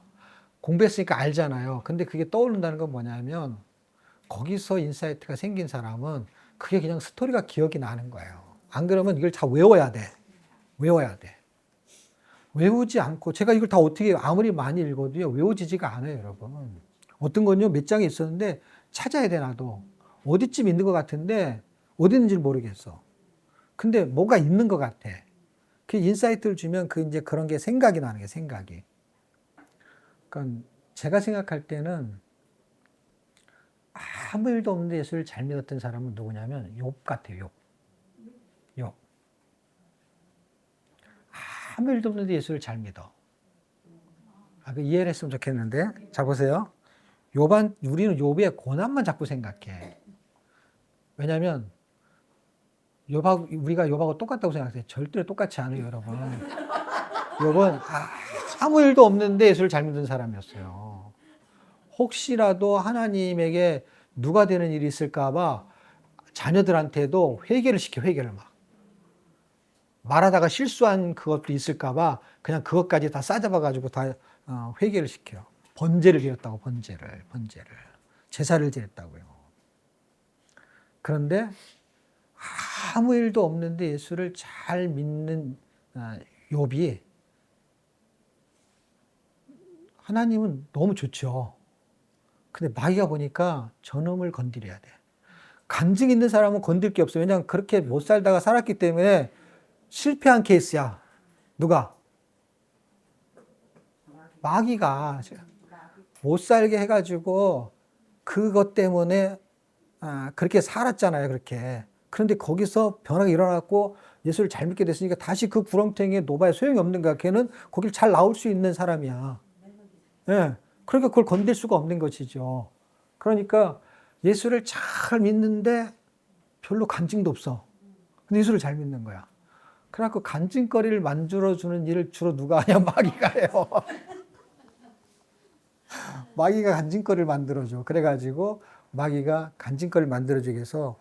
공부했으니까 알잖아요. 근데 그게 떠오른다는 건 뭐냐면 거기서 인사이트가 생긴 사람은 그게 그냥 스토리가 기억이 나는 거예요. 안 그러면 이걸 다 외워야 돼. 외워야 돼. 외우지 않고 제가 이걸 다 어떻게 아무리 많이 읽어도요 외워지지가 않아요, 여러분. 어떤 건요 몇 장이 있었는데 찾아야 돼. 나도 어디쯤 있는 것 같은데 어디 있는지 모르겠어. 근데 뭐가 있는 것 같아. 그 인사이트를 주면 그 이제 그런 게 생각이 나는 게 생각이. 그러니까 제가 생각할 때는 아무 일도 없는데 예수를 잘 믿었던 사람은 누구냐면 욥 같아요. 욥. 아무 일도 없는데 예수를 잘 믿어. 그 이해를 했으면 좋겠는데. 자, 보세요. 우리는 욥의 고난만 자꾸 생각해. 왜냐면, 우리가 욥하고 똑같다고 생각해요. 절대로 똑같지 않아요, 여러분. 욥은 아무 일도 없는데 예수를 잘 믿는 사람이었어요. 혹시라도 하나님에게 누가 되는 일이 있을까봐 자녀들한테도 회개를 막. 말하다가 실수한 그것도 있을까봐 그냥 그것까지 다 싸잡아가지고 다 회개를 시켜요. 번제를 드렸다고, 번제를. 제사를 드렸다고요. 그런데 아무 일도 없는데 예수를 잘 믿는 욥이, 하나님은 너무 좋죠. 근데 마귀가 보니까 저놈을 건드려야 돼. 간증 있는 사람은 건들 게 없어요. 왜냐하면 그렇게 못 살다가 살았기 때문에 실패한 케이스야. 누가? 마귀가 못 살게 해가지고 그것 때문에 그렇게 살았잖아요. 그렇게. 그런데 거기서 변화가 일어났고 예수를 잘 믿게 됐으니까 다시 그 구렁텅이에 놓아야 소용이 없는 거야. 걔는 거길 잘 나올 수 있는 사람이야. 예. 그러니까 그걸 건들 수가 없는 것이죠. 그러니까 예수를 잘 믿는데 별로 간증도 없어. 근데 예수를 잘 믿는 거야. 그래갖고 간증거리를 만들어주는 일을 주로 누가 하냐? 마귀가 해요. 마귀가 간증거리를 만들어줘. 그래가지고 마귀가 간증거리를 만들어주기 위해서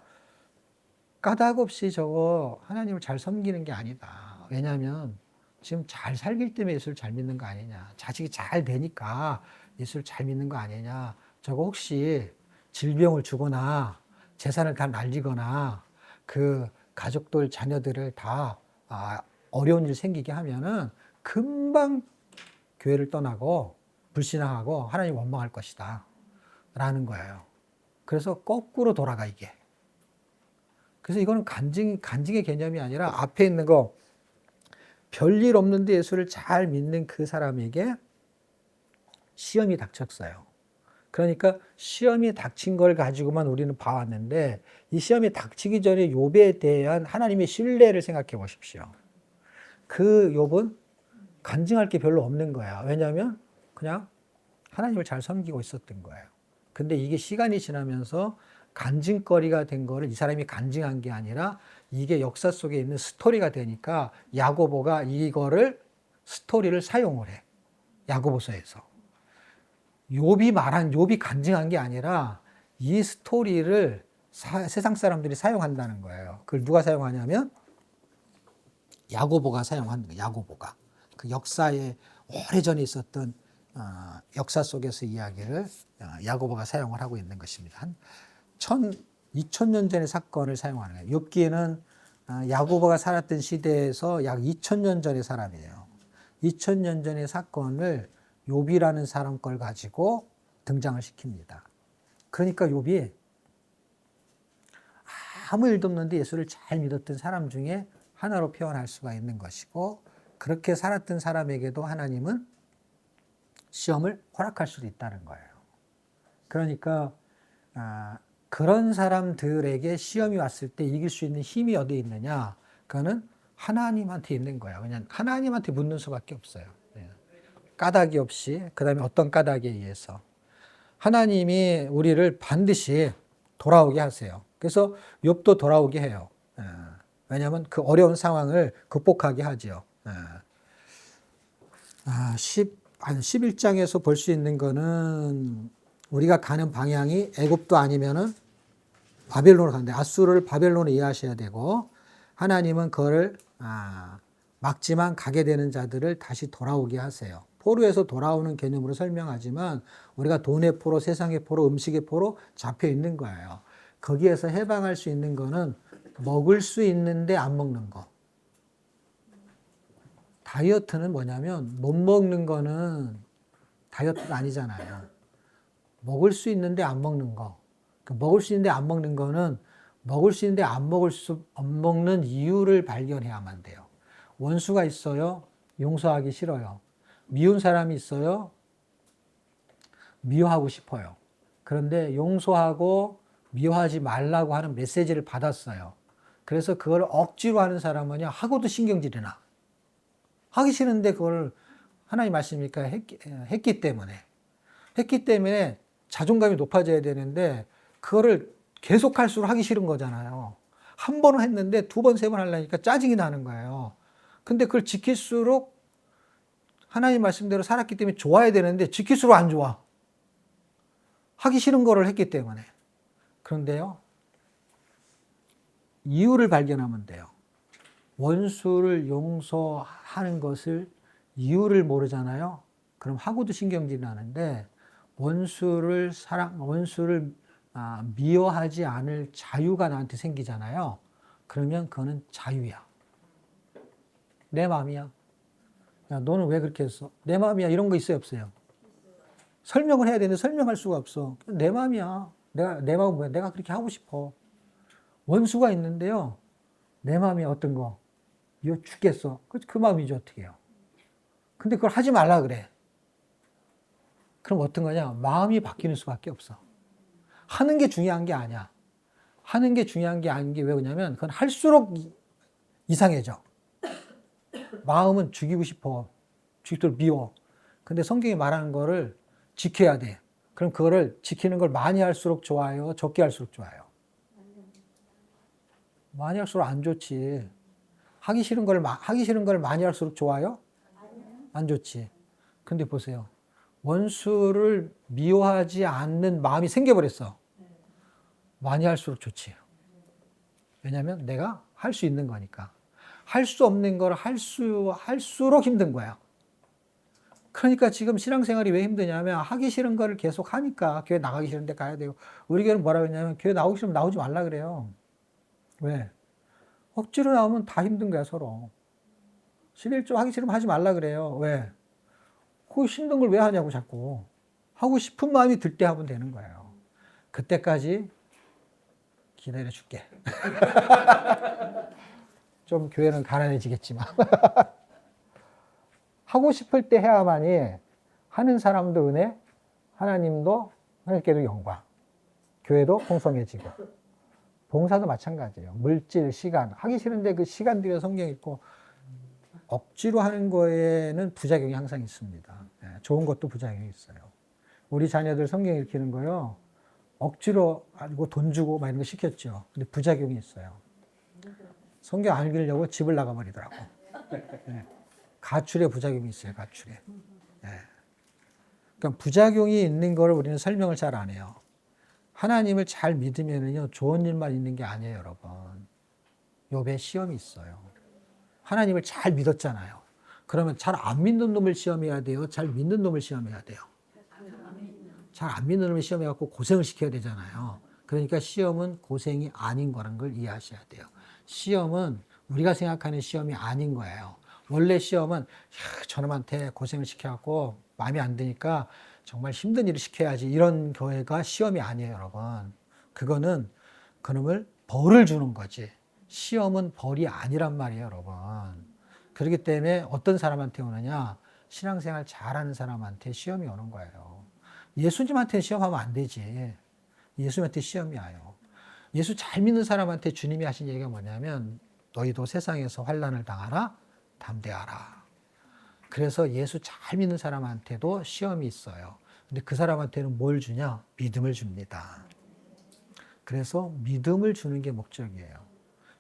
까닭없이 저거 하나님을 잘 섬기는 게 아니다. 왜냐하면 지금 잘 살기 때문에 예수를 잘 믿는 거 아니냐. 자식이 잘 되니까 예수를 잘 믿는 거 아니냐. 저거 혹시 질병을 주거나 재산을 다 날리거나 그 가족들, 자녀들을 다 어려운 일 생기게 하면은 금방 교회를 떠나고 불신앙하고 하나님 원망할 것이다. 라는 거예요. 그래서 거꾸로 돌아가, 이게. 그래서 이거는 간증의 개념이 아니라 앞에 있는 거, 별일 없는데 예수를 잘 믿는 그 사람에게 시험이 닥쳤어요. 그러니까 시험이 닥친 걸 가지고만 우리는 봐왔는데 이 시험이 닥치기 전에 욥에 대한 하나님의 신뢰를 생각해 보십시오. 그 욥은 간증할 게 별로 없는 거야. 왜냐하면 그냥 하나님을 잘 섬기고 있었던 거예요. 근데 이게 시간이 지나면서 간증거리가 된 거를 이 사람이 간증한 게 아니라 이게 역사 속에 있는 스토리가 되니까 야고보가 이거를 스토리를 사용을 해. 야고보서에서. 욥이 간증한 게 아니라 이 스토리를 세상 사람들이 사용한다는 거예요. 그걸 누가 사용하냐면 야고보가 사용한 거예요. 야고보가. 그 역사에 오래전에 있었던 역사 속에서 이야기를 야고보가 사용을 하고 있는 것입니다. 한 2000년 전의 사건을 사용하는 거예요. 욥기에는 야고보가 살았던 시대에서 약 2000년 전의 사람이에요. 2000년 전의 사건을 욥이라는 사람 걸 가지고 등장을 시킵니다. 그러니까 욥이 아무 일도 없는데 예수를 잘 믿었던 사람 중에 하나로 표현할 수가 있는 것이고, 그렇게 살았던 사람에게도 하나님은 시험을 허락할 수도 있다는 거예요. 그러니까 그런 사람들에게 시험이 왔을 때 이길 수 있는 힘이 어디에 있느냐? 그거는 하나님한테 있는 거예요. 그냥 하나님한테 묻는 수밖에 없어요. 까닭이 없이, 그 다음에 어떤 까닭에 의해서. 하나님이 우리를 반드시 돌아오게 하세요. 그래서 욥도 돌아오게 해요. 왜냐하면 그 어려운 상황을 극복하게 하죠. 11장에서 볼 수 있는 거는 우리가 가는 방향이 애굽도 아니면은 바벨론으로 간대. 아수르를 바벨론으로 이해하셔야 되고, 하나님은 그거를 막지만 가게 되는 자들을 다시 돌아오게 하세요. 포로에서 돌아오는 개념으로 설명하지만 우리가 돈의 포로, 세상의 포로, 음식의 포로 잡혀 있는 거예요. 거기에서 해방할 수 있는 거는 먹을 수 있는데 안 먹는 거. 다이어트는 뭐냐면 못 먹는 거는 다이어트가 아니잖아요. 먹을 수 있는데 안 먹는 거. 먹을 수 있는데 안 먹는 거는 먹을 수 있는데 안 먹는 이유를 발견해야만 돼요. 원수가 있어요. 용서하기 싫어요. 미운 사람이 있어요. 미워하고 싶어요. 그런데 용서하고 미워하지 말라고 하는 메시지를 받았어요. 그래서 그걸 억지로 하는 사람은요, 하고도 신경질이 나. 하기 싫은데 그걸 하나님 말씀이니까 했기 때문에 자존감이 높아져야 되는데 그거를 계속할수록 하기 싫은 거잖아요. 한 번은 했는데 두 번, 세 번 하려니까 짜증이 나는 거예요. 근데 그걸 지킬수록 하나님 말씀대로 살았기 때문에 좋아야 되는데 지킬수록 안 좋아. 하기 싫은 거를 했기 때문에. 그런데요, 이유를 발견하면 돼요. 원수를 용서하는 것을 이유를 모르잖아요. 그럼 하고도 신경질이 나는데 원수를 미워하지 않을 자유가 나한테 생기잖아요. 그러면 그거는 자유야. 내 마음이야. 야, 너는 왜 그렇게 했어? 내 마음이야. 이런 거 있어요, 없어요? 설명을 해야 되는데 설명할 수가 없어. 내 마음이야. 내 마음은 뭐야? 내가 그렇게 하고 싶어. 원수가 있는데요. 내 마음이 어떤 거? 이거 죽겠어. 그 마음이죠, 어떻게 해요? 근데 그걸 하지 말라 그래. 그럼 어떤 거냐? 마음이 바뀌는 수밖에 없어. 하는 게 중요한 게 아니야. 하는 게 중요한 게 아닌 게 왜 그러냐면 그건 할수록 이상해져. 마음은 죽이고 싶어. 죽이도록 미워. 근데 성경이 말하는 거를 지켜야 돼. 그럼 그거를 지키는 걸 많이 할수록 좋아요? 적게 할수록 좋아요? 많이 할수록 안 좋지. 하기 싫은 걸 많이 할수록 좋아요? 안 좋지. 근데 보세요. 원수를 미워하지 않는 마음이 생겨버렸어. 많이 할수록 좋지. 왜냐하면 내가 할 수 있는 거니까. 할 수 없는 걸 할수록 힘든 거야. 그러니까 지금 신앙생활이 왜 힘드냐면 하기 싫은 거를 계속 하니까 교회 나가기 싫은데 가야 되고 우리 교회는 뭐라고 했냐면 교회 나오기 싫으면 나오지 말라 그래요. 왜? 억지로 나오면 다 힘든 거야 서로. 11조 하기 싫으면 하지 말라 그래요. 왜? 그 힘든 걸 왜 하냐고 자꾸. 하고 싶은 마음이 들 때 하면 되는 거예요. 그때까지 기다려 줄게. 좀 교회는 가난해지겠지만. 하고 싶을 때 해야만이 하는 사람도 은혜, 하나님도 하나님께도 영광, 교회도 풍성해지고 봉사도 마찬가지예요. 물질, 시간 하기 싫은데 그 시간 들여 성경 읽고 억지로 하는 거에는 부작용이 항상 있습니다. 좋은 것도 부작용이 있어요. 우리 자녀들 성경 읽히는 거요 억지로 알고 돈 주고 막 이런 거 시켰죠. 근데 부작용이 있어요. 성경 안 읽으려고 집을 나가버리더라고. 가출의 부작용이 있어요. 가출에. 그러니까 부작용이 있는 걸 우리는 설명을 잘 안 해요. 하나님을 잘 믿으면요 좋은 일만 있는 게 아니에요, 여러분. 욥에 시험이 있어요. 하나님을 잘 믿었잖아요. 그러면 잘 안 믿는 놈을 시험해야 돼요? 잘 믿는 놈을 시험해야 돼요? 잘 안 믿는 놈을 시험해갖고 고생을 시켜야 되잖아요. 그러니까 시험은 고생이 아닌 거라는 걸 이해하셔야 돼요. 시험은 우리가 생각하는 시험이 아닌 거예요. 원래 시험은 저놈한테 고생을 시켜갖고 마음에 안 드니까 정말 힘든 일을 시켜야지 이런 교회가 시험이 아니에요, 여러분. 그거는 그놈을 벌을 주는 거지. 시험은 벌이 아니란 말이에요, 여러분. 그렇기 때문에 어떤 사람한테 오느냐? 신앙생활 잘하는 사람한테 시험이 오는 거예요. 예수님한테 시험하면 안 되지. 예수님한테 시험이 와요. 예수 잘 믿는 사람한테 주님이 하신 얘기가 뭐냐면 너희도 세상에서 환난을 당하라, 담대하라. 그래서 예수 잘 믿는 사람한테도 시험이 있어요. 근데 그 사람한테는 뭘 주냐? 믿음을 줍니다. 그래서 믿음을 주는 게 목적이에요.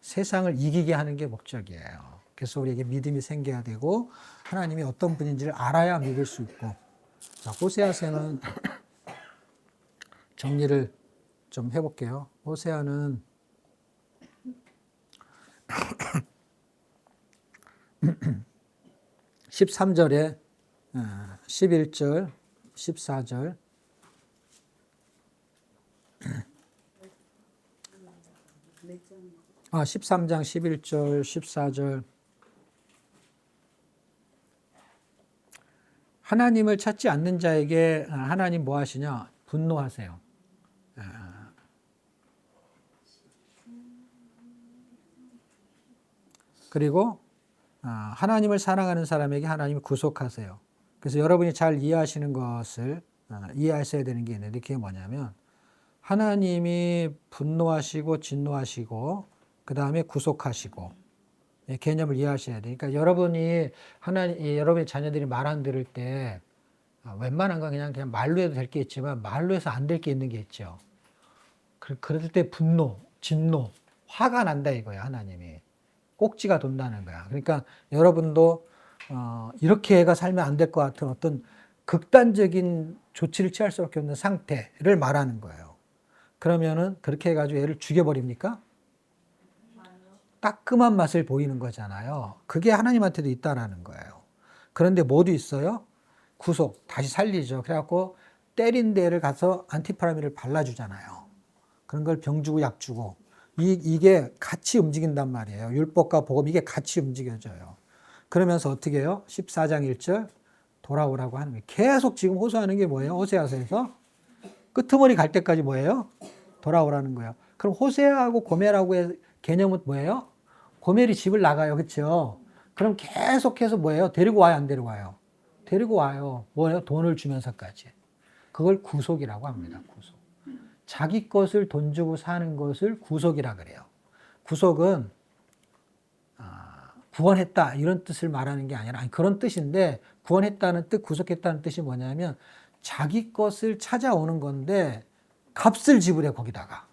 세상을 이기게 하는 게 목적이에요. 그래서 우리에게 믿음이 생겨야 되고 하나님이 어떤 분인지를 알아야 믿을 수 있고. 자, 호세아서는 정리를 좀 해볼게요. 호세아는 13절에 11절, 14절 13장 11절, 14절 하나님을 찾지 않는 자에게 하나님 뭐 하시냐? 분노하세요. 그리고 하나님을 사랑하는 사람에게 하나님을 구속하세요. 그래서 여러분이 잘 이해하시는 것을 이해하셔야 되는 게 있는데 그게 뭐냐면 하나님이 분노하시고 진노하시고 그 다음에 구속하시고 개념을 이해하셔야 돼요. 그러니까 여러분의 자녀들이 말 안 들을 때 웬만한 건 그냥 말로 해도 될 게 있지만 말로 해서 안 될 게 있는 게 있죠. 그럴 때 분노, 진노, 화가 난다 이거야, 하나님이. 꼭지가 돈다는 거야. 그러니까 여러분도 이렇게 애가 살면 안 될 것 같은 어떤 극단적인 조치를 취할 수밖에 없는 상태를 말하는 거예요. 그러면은 그렇게 해가지고 애를 죽여버립니까? 따끔한 맛을 보이는 거잖아요. 그게 하나님한테도 있다라는 거예요. 그런데 뭐도 있어요? 구속, 다시 살리죠. 그래갖고 때린 데를 가서 안티파라미를 발라주잖아요. 그런 걸 병 주고 약 주고 이게 같이 움직인단 말이에요. 율법과 복음 이게 같이 움직여져요. 그러면서 어떻게 해요? 14장 1절 돌아오라고 하는 거예요. 계속 지금 호소하는 게 뭐예요? 호세아서에서 끄트머리 갈 때까지 뭐예요? 돌아오라는 거예요. 그럼 호세아하고 고멜하고의 개념은 뭐예요? 고멜이 집을 나가요. 그렇죠? 그럼 계속해서 뭐예요? 데리고 와요? 안 데리고 와요? 데리고 와요. 뭐예요? 돈을 주면서까지. 그걸 구속이라고 합니다. 구속. 자기 것을 돈 주고 사는 것을 구속이라 그래요. 구속은 구원했다 이런 뜻을 말하는 게 아니라 그런 뜻인데 구원했다는 뜻, 구속했다는 뜻이 뭐냐면 자기 것을 찾아오는 건데 값을 지불해 거기다가.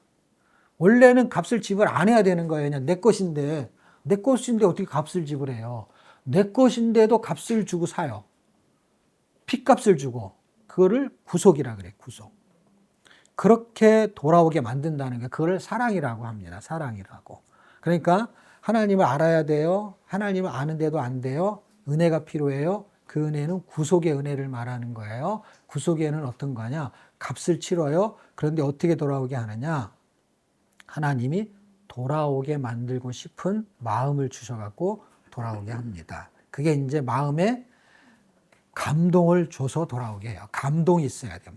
원래는 값을 지불 안 해야 되는 거예요. 그냥 내 것인데 어떻게 값을 지불해요. 내 것인데도 값을 주고 사요. 핏값을 주고 그거를 구속이라 그래. 구속. 그렇게 돌아오게 만든다는 게 그걸 사랑이라고 합니다. 사랑이라고. 그러니까 하나님을 알아야 돼요. 하나님을 아는데도 안 돼요. 은혜가 필요해요. 그 은혜는 구속의 은혜를 말하는 거예요. 구속의 은혜는 어떤 거냐? 값을 치러요. 그런데 어떻게 돌아오게 하느냐? 하나님이 돌아오게 만들고 싶은 마음을 주셔갖고 돌아오게 합니다. 그게 이제 마음에 감동을 줘서 돌아오게 해요. 감동이 있어야 돼요.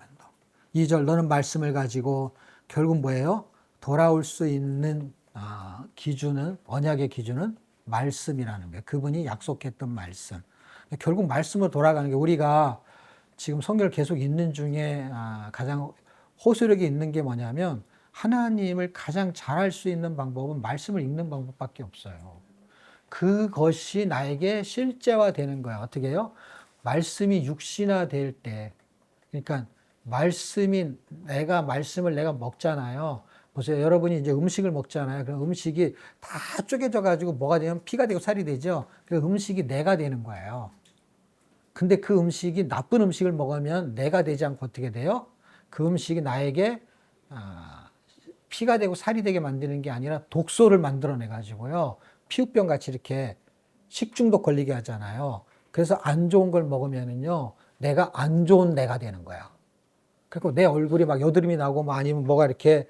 2절 너는 말씀을 가지고 결국 뭐예요? 돌아올 수 있는 기준은 언약의 기준은 말씀이라는 거예요. 그분이 약속했던 말씀. 결국 말씀으로 돌아가는 게 우리가 지금 성경을 계속 읽는 중에 가장 호소력이 있는 게 뭐냐면 하나님을 가장 잘할 수 있는 방법은 말씀을 읽는 방법밖에 없어요. 그것이 나에게 실제화되는 거야. 어떻게 해요? 말씀이 육신화될 때, 그러니까 말씀을 내가 먹잖아요. 보세요. 여러분이 이제 음식을 먹잖아요. 그럼 음식이 다 쪼개져 가지고 뭐가 되면 피가 되고 살이 되죠. 그 음식이 내가 되는 거예요. 근데 그 음식이 나쁜 음식을 먹으면 내가 되지 않고 어떻게 돼요? 그 음식이 나에게 피가 되고 살이 되게 만드는 게 아니라 독소를 만들어내 가지고요. 피부병 같이 이렇게 식중독 걸리게 하잖아요. 그래서 안 좋은 걸 먹으면은요, 내가 안 좋은 내가 되는 거야. 그리고 내 얼굴이 막 여드름이 나고 뭐 아니면 뭐가 이렇게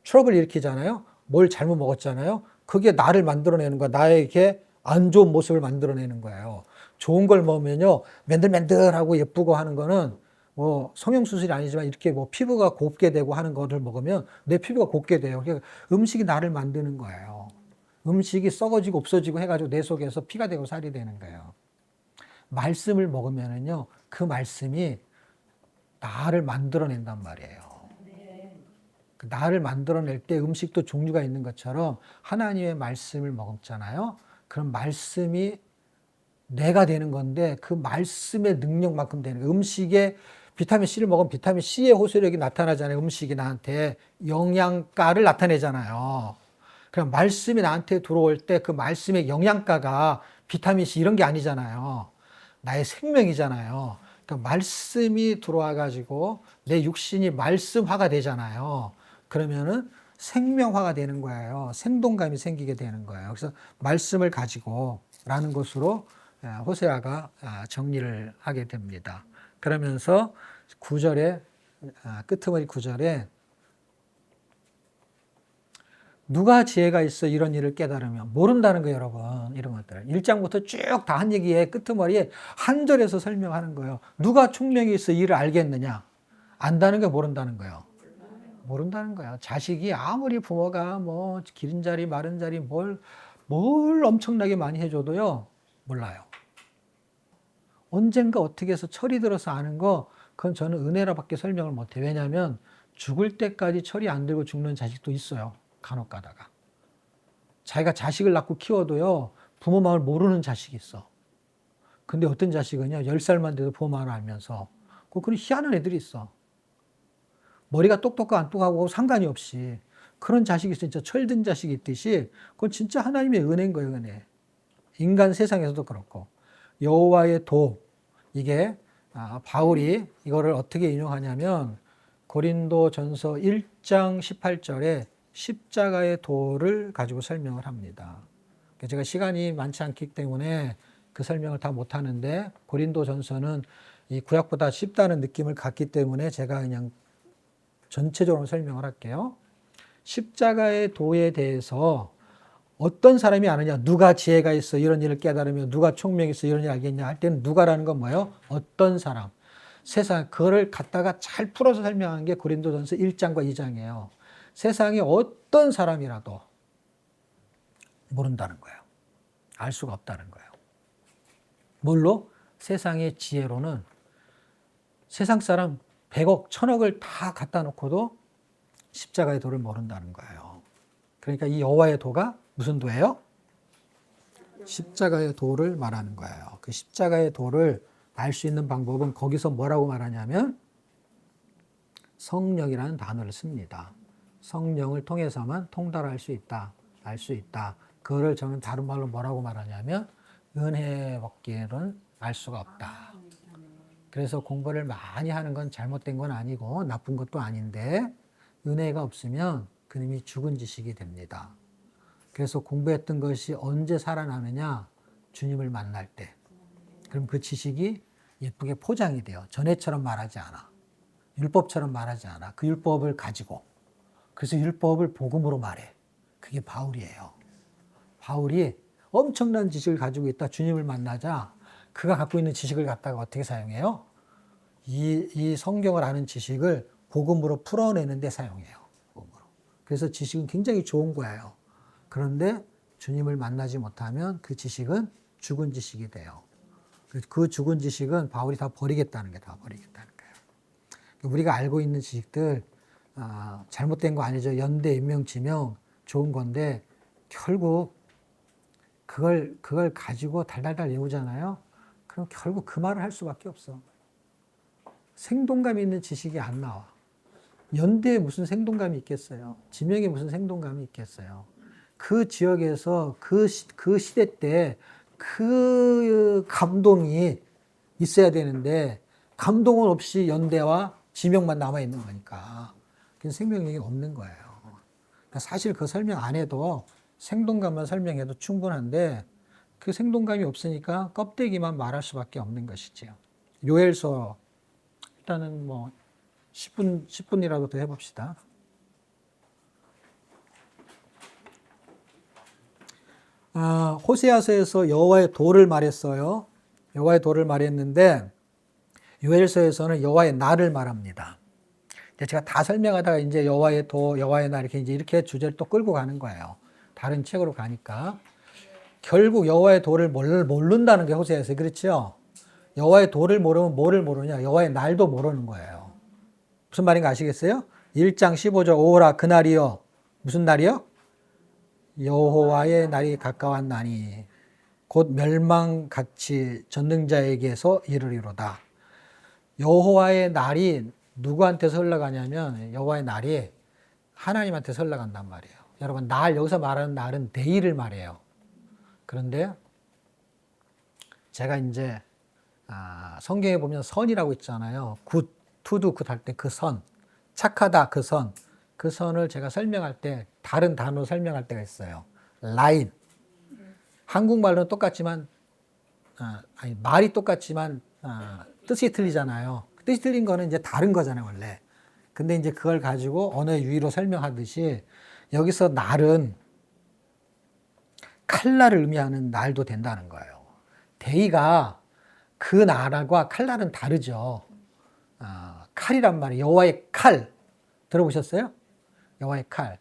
트러블 일으키잖아요. 뭘 잘못 먹었잖아요. 그게 나를 만들어내는 거야. 나에게 안 좋은 모습을 만들어내는 거예요. 좋은 걸 먹으면요, 맨들맨들하고 예쁘고 하는 거는 뭐 성형수술이 아니지만 이렇게 뭐 피부가 곱게 되고 하는 거를 먹으면 내 피부가 곱게 돼요. 그러니까 음식이 나를 만드는 거예요. 음식이 썩어지고 없어지고 해가지고 내 속에서 피가 되고 살이 되는 거예요. 말씀을 먹으면은요, 그 말씀이 나를 만들어낸단 말이에요. 그 나를 만들어낼 때 음식도 종류가 있는 것처럼 하나님의 말씀을 먹었잖아요. 그럼 말씀이 내가 되는 건데 그 말씀의 능력만큼 되는 거예요. 음식에 비타민 C를 먹으면 비타민 C의 호소력이 나타나잖아요. 음식이 나한테 영양가를 나타내잖아요. 그럼 말씀이 나한테 들어올 때 그 말씀의 영양가가 비타민 C 이런 게 아니잖아요. 나의 생명이잖아요. 그러니까 말씀이 들어와 가지고 내 육신이 말씀화가 되잖아요. 그러면은 생명화가 되는 거예요. 생동감이 생기게 되는 거예요. 그래서 말씀을 가지고 라는 것으로 호세아가 정리를 하게 됩니다. 그러면서 9절에 끄트머리 9절에 누가 지혜가 있어 이런 일을 깨달으면 모른다는 거예요, 여러분. 이런 것들. 1장부터 쭉 다 한 얘기에 끄트머리에 한 절에서 설명하는 거예요. 누가 총명이 있어 이 일을 알겠느냐? 안다는 게 모른다는 거예요. 모른다는 거예요. 자식이 아무리 부모가 뭐 기른 자리 마른 자리 뭘 엄청나게 많이 해줘도요, 몰라요. 언젠가 어떻게 해서 철이 들어서 아는 거, 그건 저는 은혜라밖에 설명을 못해요. 왜냐하면 죽을 때까지 철이 안 들고 죽는 자식도 있어요. 간혹 가다가. 자기가 자식을 낳고 키워도요, 부모 마음을 모르는 자식이 있어. 근데 어떤 자식은요, 10살만 돼도 부모 마음을 알면서, 그런 희한한 애들이 있어. 머리가 똑똑하고 안 똑똑하고 상관이 없이. 그런 자식이 진짜 철든 자식이 있듯이, 그건 진짜 하나님의 은혜인 거예요, 은혜. 인간 세상에서도 그렇고. 여호와의 도, 이게, 바울이 이거를 어떻게 인용하냐면, 고린도전서 1장 18절에 십자가의 도를 가지고 설명을 합니다. 제가 시간이 많지 않기 때문에 그 설명을 다 못하는데, 고린도전서는 이 구약보다 쉽다는 느낌을 갖기 때문에 제가 그냥 전체적으로 설명을 할게요. 십자가의 도에 대해서 어떤 사람이 아느냐, 누가 지혜가 있어 이런 일을 깨달으며 누가 총명이 있어 이런 일을 알겠냐 할 때는 누가라는 건 뭐예요? 어떤 사람. 세상, 그거를 갖다가 잘 풀어서 설명한 게 고린도전서 1장과 2장이에요. 세상에 어떤 사람이라도 모른다는 거예요. 알 수가 없다는 거예요. 뭘로? 세상의 지혜로는 세상 사람 100억, 1000억을 다 갖다 놓고도 십자가의 도를 모른다는 거예요. 그러니까 이 여호와의 도가 무슨 도예요? 십자가의 도를 말하는 거예요. 그 십자가의 도를 알 수 있는 방법은 거기서 뭐라고 말하냐면 성령이라는 단어를 씁니다. 성령을 통해서만 통달할 수 있다. 알 수 있다. 그거를 저는 다른 말로 뭐라고 말하냐면 은혜 밖에는 알 수가 없다. 그래서 공부를 많이 하는 건 잘못된 건 아니고 나쁜 것도 아닌데 은혜가 없으면 그놈이 죽은 지식이 됩니다. 그래서 공부했던 것이 언제 살아나느냐? 주님을 만날 때. 그럼 그 지식이 예쁘게 포장이 돼요. 전에처럼 말하지 않아. 율법처럼 말하지 않아. 그 율법을 가지고. 그래서 율법을 복음으로 말해. 그게 바울이에요. 바울이 엄청난 지식을 가지고 있다. 주님을 만나자 그가 갖고 있는 지식을 갖다가 어떻게 사용해요? 이 성경을 아는 지식을 복음으로 풀어내는 데 사용해요. 복음으로. 그래서 지식은 굉장히 좋은 거예요. 그런데 주님을 만나지 못하면 그 지식은 죽은 지식이 돼요. 그 죽은 지식은 바울이 다 버리겠다는 게 다 버리겠다는 거예요. 우리가 알고 있는 지식들 잘못된 거 아니죠. 연대, 임명, 지명 좋은 건데 결국 그걸 가지고 달달달 외우잖아요. 그럼 결국 그 말을 할 수밖에 없어. 생동감 있는 지식이 안 나와. 연대에 무슨 생동감이 있겠어요. 지명에 무슨 생동감이 있겠어요. 그 지역에서 그 시대 때 그 감동이 있어야 되는데 감동은 없이 연대와 지명만 남아있는 거니까 그래서 생명력이 없는 거예요. 그러니까 사실 그 설명 안 해도 생동감만 설명해도 충분한데 그 생동감이 없으니까 껍데기만 말할 수밖에 없는 것이지요. 요엘서 일단은 뭐 10분이라도 더 해봅시다. 호세아서에서 여호와의 도를 말했어요. 여호와의 도를 말했는데 요엘서에서는 여호와의 날을 말합니다. 제가 다 설명하다가 이제 여호와의 도, 여호와의 날 이렇게 주제를 또 끌고 가는 거예요. 다른 책으로 가니까 결국 여호와의 도를 모른다는 게 호세아서예요. 그렇죠? 여호와의 도를 모르면 뭐를 모르냐? 여호와의 날도 모르는 거예요. 무슨 말인가 아시겠어요? 1장 15절 오라 그날이요. 무슨 날이요? 여호와의 날이 가까웠나니 곧 멸망같이 전능자에게서 이르리로다. 여호와의 날이 누구한테서 흘러가냐면 여호와의 날이 하나님한테서 흘러간단 말이에요. 여러분 날 여기서 말하는 날은 데이를 말해요. 그런데 제가 이제 성경에 보면 선이라고 있잖아요. 굿, 투두 굿 할 때 그 선, 착하다 그 선, 그 선을 제가 설명할 때 다른 단어로 설명할 때가 있어요. 라인. 한국말로는 똑같지만 말이 똑같지만 뜻이 틀리잖아요. 뜻이 틀린 거는 이제 다른 거잖아요, 원래. 근데 이제 그걸 가지고 언어의 유의로 설명하듯이 여기서 날은 칼날을 의미하는 날도 된다는 거예요. 데이가 그 날과 칼날은 다르죠. 칼이란 말이에요. 여호와의 칼. 들어보셨어요? 여호와의 칼.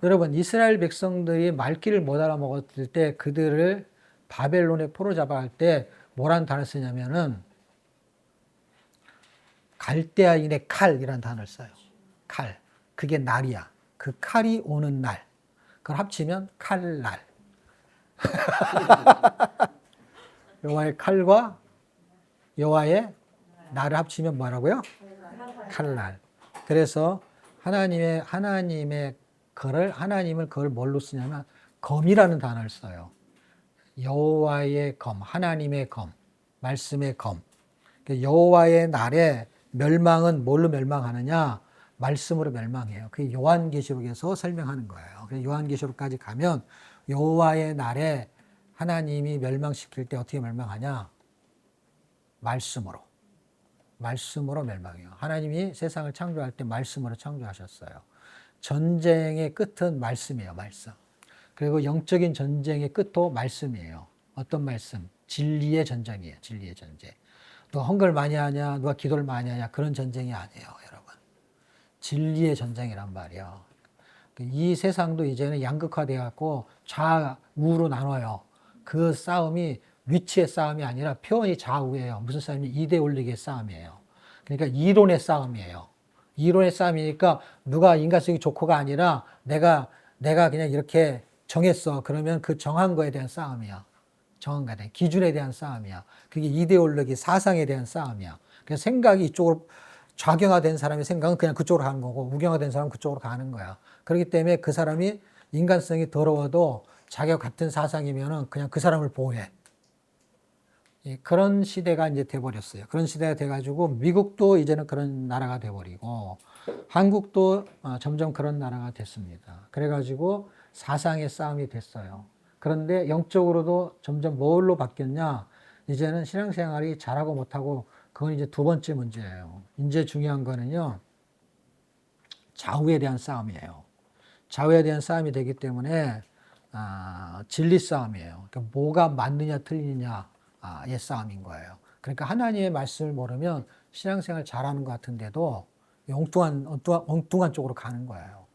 여러분 이스라엘 백성들이 말귀를 못 알아먹었을 때 그들을 바벨론에 포로잡아 갈 때 뭐라는 단어를 쓰냐면은 갈대아인의 칼이라는 단어를 써요. 칼. 그게 날이야. 그 칼이 오는 날. 그걸 합치면 칼날. 여호와의 칼과 여호와의 날을 합치면 뭐라고요? 칼날. 그래서 하나님을 그걸 뭘로 쓰냐면 검이라는 단어를 써요. 여호와의 검, 하나님의 검, 말씀의 검. 여호와의 날에 멸망은 뭘로 멸망하느냐? 말씀으로 멸망해요. 그게 요한계시록에서 설명하는 거예요. 그래서 요한계시록까지 가면 여호와의 날에 하나님이 멸망시킬 때 어떻게 멸망하냐? 말씀으로 멸망해요. 하나님이 세상을 창조할 때 말씀으로 창조하셨어요. 전쟁의 끝은 말씀이에요. 말씀. 그리고 영적인 전쟁의 끝도 말씀이에요. 어떤 말씀? 진리의 전쟁이에요. 진리의 전쟁. 누가 헌금을 많이 하냐, 누가 기도를 많이 하냐, 그런 전쟁이 아니에요, 여러분. 진리의 전쟁이란 말이에요. 이 세상도 이제는 양극화되어 갖고 좌우로 나눠요. 그 싸움이 위치의 싸움이 아니라 표현이 좌우예요. 무슨 싸움이? 이데올로기의 싸움이에요. 그러니까 이론의 싸움이에요. 이론의 싸움이니까 누가 인간성이 좋고가 아니라 내가 그냥 이렇게 정했어. 그러면 그 정한 거에 대한 싸움이야. 정한 거에 대한 기준에 대한 싸움이야. 그게 이데올로기, 사상에 대한 싸움이야. 그래서 생각이 이쪽으로 좌경화된 사람의 생각은 그냥 그쪽으로 가는 거고 우경화된 사람은 그쪽으로 가는 거야. 그렇기 때문에 그 사람이 인간성이 더러워도 자기가 같은 사상이면은 그냥 그 사람을 보호해. 그런 시대가 이제 돼버렸어요. 그런 시대가 돼가지고 미국도 이제는 그런 나라가 돼버리고 한국도 점점 그런 나라가 됐습니다. 그래가지고 사상의 싸움이 됐어요. 그런데 영적으로도 점점 뭘로 바뀌었냐? 이제는 신앙생활이 잘하고 못하고 그건 이제 두 번째 문제예요. 이제 중요한 거는요. 좌우에 대한 싸움이에요. 좌우에 대한 싸움이 되기 때문에 진리 싸움이에요. 그러니까 뭐가 맞느냐 틀리느냐의 싸움인 거예요. 그러니까 하나님의 말씀을 모르면 신앙생활 잘하는 것 같은데도 엉뚱한 쪽으로 가는 거예요.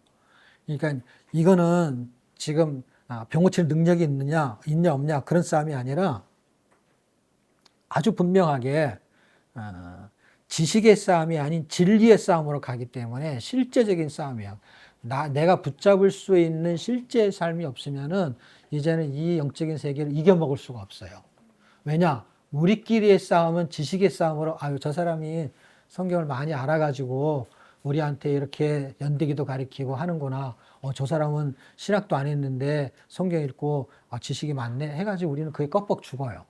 그러니까 이거는 지금 병 고칠 능력이 있냐 없냐 그런 싸움이 아니라 아주 분명하게 지식의 싸움이 아닌 진리의 싸움으로 가기 때문에 실제적인 싸움이에요. 내가 붙잡을 수 있는 실제의 삶이 없으면은 이제는 이 영적인 세계를 이겨먹을 수가 없어요. 왜냐? 우리끼리의 싸움은 지식의 싸움으로 저 사람이 성경을 많이 알아가지고 우리한테 이렇게 연대기도 가르치고 하는구나. 저 사람은 신학도 안 했는데 성경 읽고 지식이 많네 해가지고 우리는 그게 껍벅 죽어요.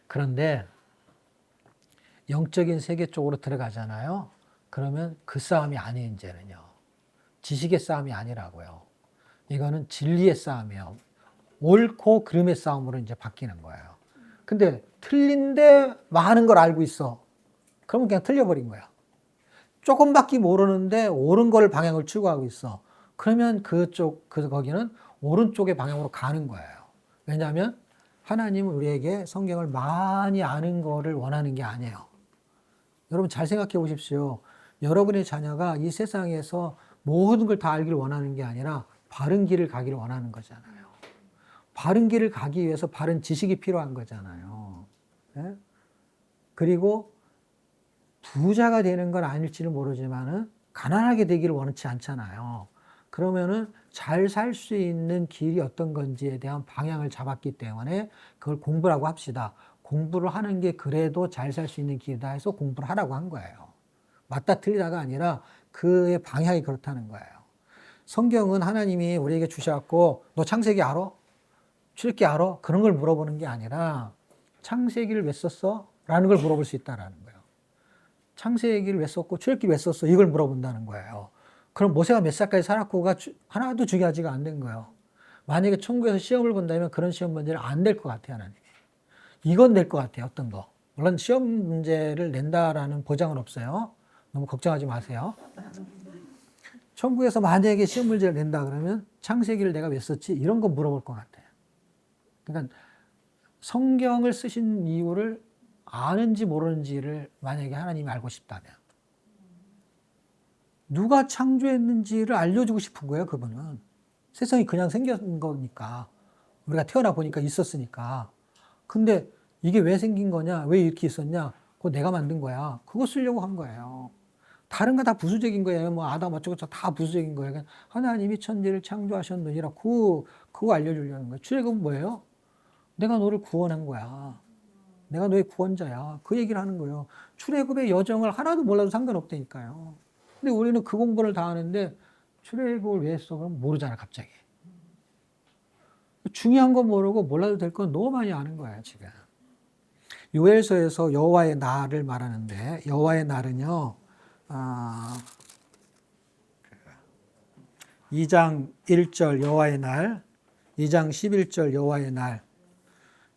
그런데 영적인 세계 쪽으로 들어가잖아요. 그러면 그 싸움이 아니에요. 이제는요. 지식의 싸움이 아니라고요. 이거는 진리의 싸움이에요. 옳고 그름의 싸움으로 이제 바뀌는 거예요. 근데 틀린데 많은 걸 알고 있어. 그러면 그냥 틀려버린 거야. 조금밖에 모르는데 옳은 걸 방향을 추구하고 있어. 그러면 거기는 오른쪽의 방향으로 가는 거예요. 왜냐하면 하나님은 우리에게 성경을 많이 아는 거를 원하는 게 아니에요. 여러분 잘 생각해 보십시오. 여러분의 자녀가 이 세상에서 모든 걸 다 알기를 원하는 게 아니라 바른 길을 가기를 원하는 거잖아요. 바른 길을 가기 위해서 바른 지식이 필요한 거잖아요. 네? 그리고 부자가 되는 건 아닐지는 모르지만은 가난하게 되기를 원치 않잖아요. 그러면은 잘 살 수 있는 길이 어떤 건지에 대한 방향을 잡았기 때문에 그걸 공부라고 합시다. 공부를 하는 게 그래도 잘 살 수 있는 길이다 해서 공부를 하라고 한 거예요. 맞다 틀리다가 아니라 그의 방향이 그렇다는 거예요. 성경은 하나님이 우리에게 주셔갖고 너 창세기 알아? 출애굽기 알아? 그런 걸 물어보는 게 아니라 창세기를 왜 썼어? 라는 걸 물어볼 수 있다라는 거예요. 창세기를 왜 썼고 출애굽기를 왜 썼어? 이걸 물어본다는 거예요. 그럼 모세가 몇 살까지 살았고가 하나도 중요하지가 않는 거예요. 만약에 천국에서 시험을 본다면 그런 시험 문제를 안 낼 것 같아요, 하나님이. 이건 낼 것 같아요, 어떤 거. 물론 시험 문제를 낸다라는 보장은 없어요. 너무 걱정하지 마세요. 천국에서 만약에 시험 문제를 낸다 그러면 창세기를 내가 왜 썼지? 이런 거 물어볼 것 같아요. 그러니까 성경을 쓰신 이유를 아는지 모르는지를 만약에 하나님이 알고 싶다면 누가 창조했는지를 알려주고 싶은 거예요, 그분은. 세상이 그냥 생긴 거니까. 우리가 태어나 보니까 있었으니까. 근데 이게 왜 생긴 거냐? 왜 이렇게 있었냐? 그거 내가 만든 거야. 그거 쓰려고 한 거예요. 다른 거 다 부수적인 거예요. 뭐 아담 어쩌고 저쩌고 다 부수적인 거예요. 그러니까 하나님이 천지를 창조하셨느니라 그거 알려주려는 거예요. 출애굽은 뭐예요? 내가 너를 구원한 거야. 내가 너의 구원자야. 그 얘기를 하는 거예요. 출애굽의 여정을 하나도 몰라도 상관없다니까요. 근데 우리는 그 공부를 다 하는데 출애굽을 왜 했어? 그럼 모르잖아, 갑자기. 중요한 거 모르고 몰라도 될 건 너무 많이 아는 거야, 지금. 요엘서에서 여호와의 날을 말하는데 여호와의 날은요. 2장 1절 여호와의 날, 2장 11절 여호와의 날.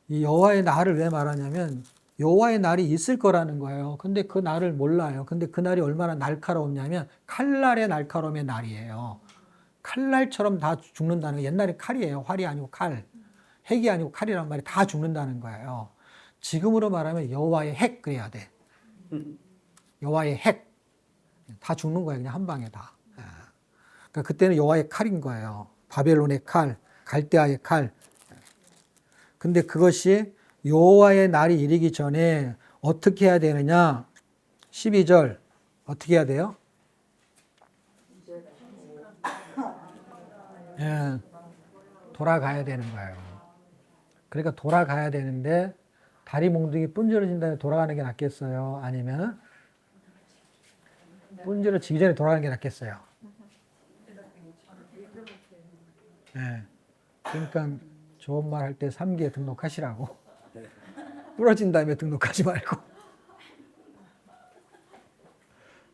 이 여호와의 날을 왜 말하냐면 여호와의 날이 있을 거라는 거예요. 근데 그 날을 몰라요. 근데 그 날이 얼마나 날카로웠냐면 칼날의 날카로움의 날이에요. 칼날처럼 다 죽는다는 거. 옛날에 칼이에요. 활이 아니고 칼. 핵이 아니고 칼이란 말이 다 죽는다는 거예요. 지금으로 말하면 여호와의 핵 그래야 돼. 여호와의 핵. 다 죽는 거예요. 그냥 한 방에 다. 그러니까 그때는 여호와의 칼인 거예요. 바벨론의 칼, 갈대아의 칼. 근데 그것이 여호와의 날이 이르기 전에 어떻게 해야 되느냐? 12절 어떻게 해야 돼요? 예, 돌아가야 되는 거예요. 그러니까 돌아가야 되는데 다리 몽둥이 분지러진 다음에 돌아가는 게 낫겠어요? 아니면 분지러지기 전에 돌아가는 게 낫겠어요? 예, 그러니까 좋은 말 할 때 3기에 등록하시라고. 부러진 다음에 등록하지 말고.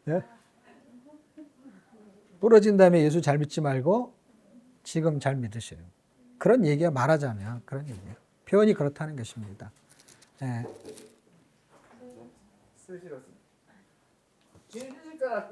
예? 부러진 다음에 예수 잘 믿지 말고 지금 잘 믿으시는 그런 얘기가 말하자면 그런 얘기예요. 표현이 그렇다는 것입니다. 예. 쓰시었습니다. 지금 까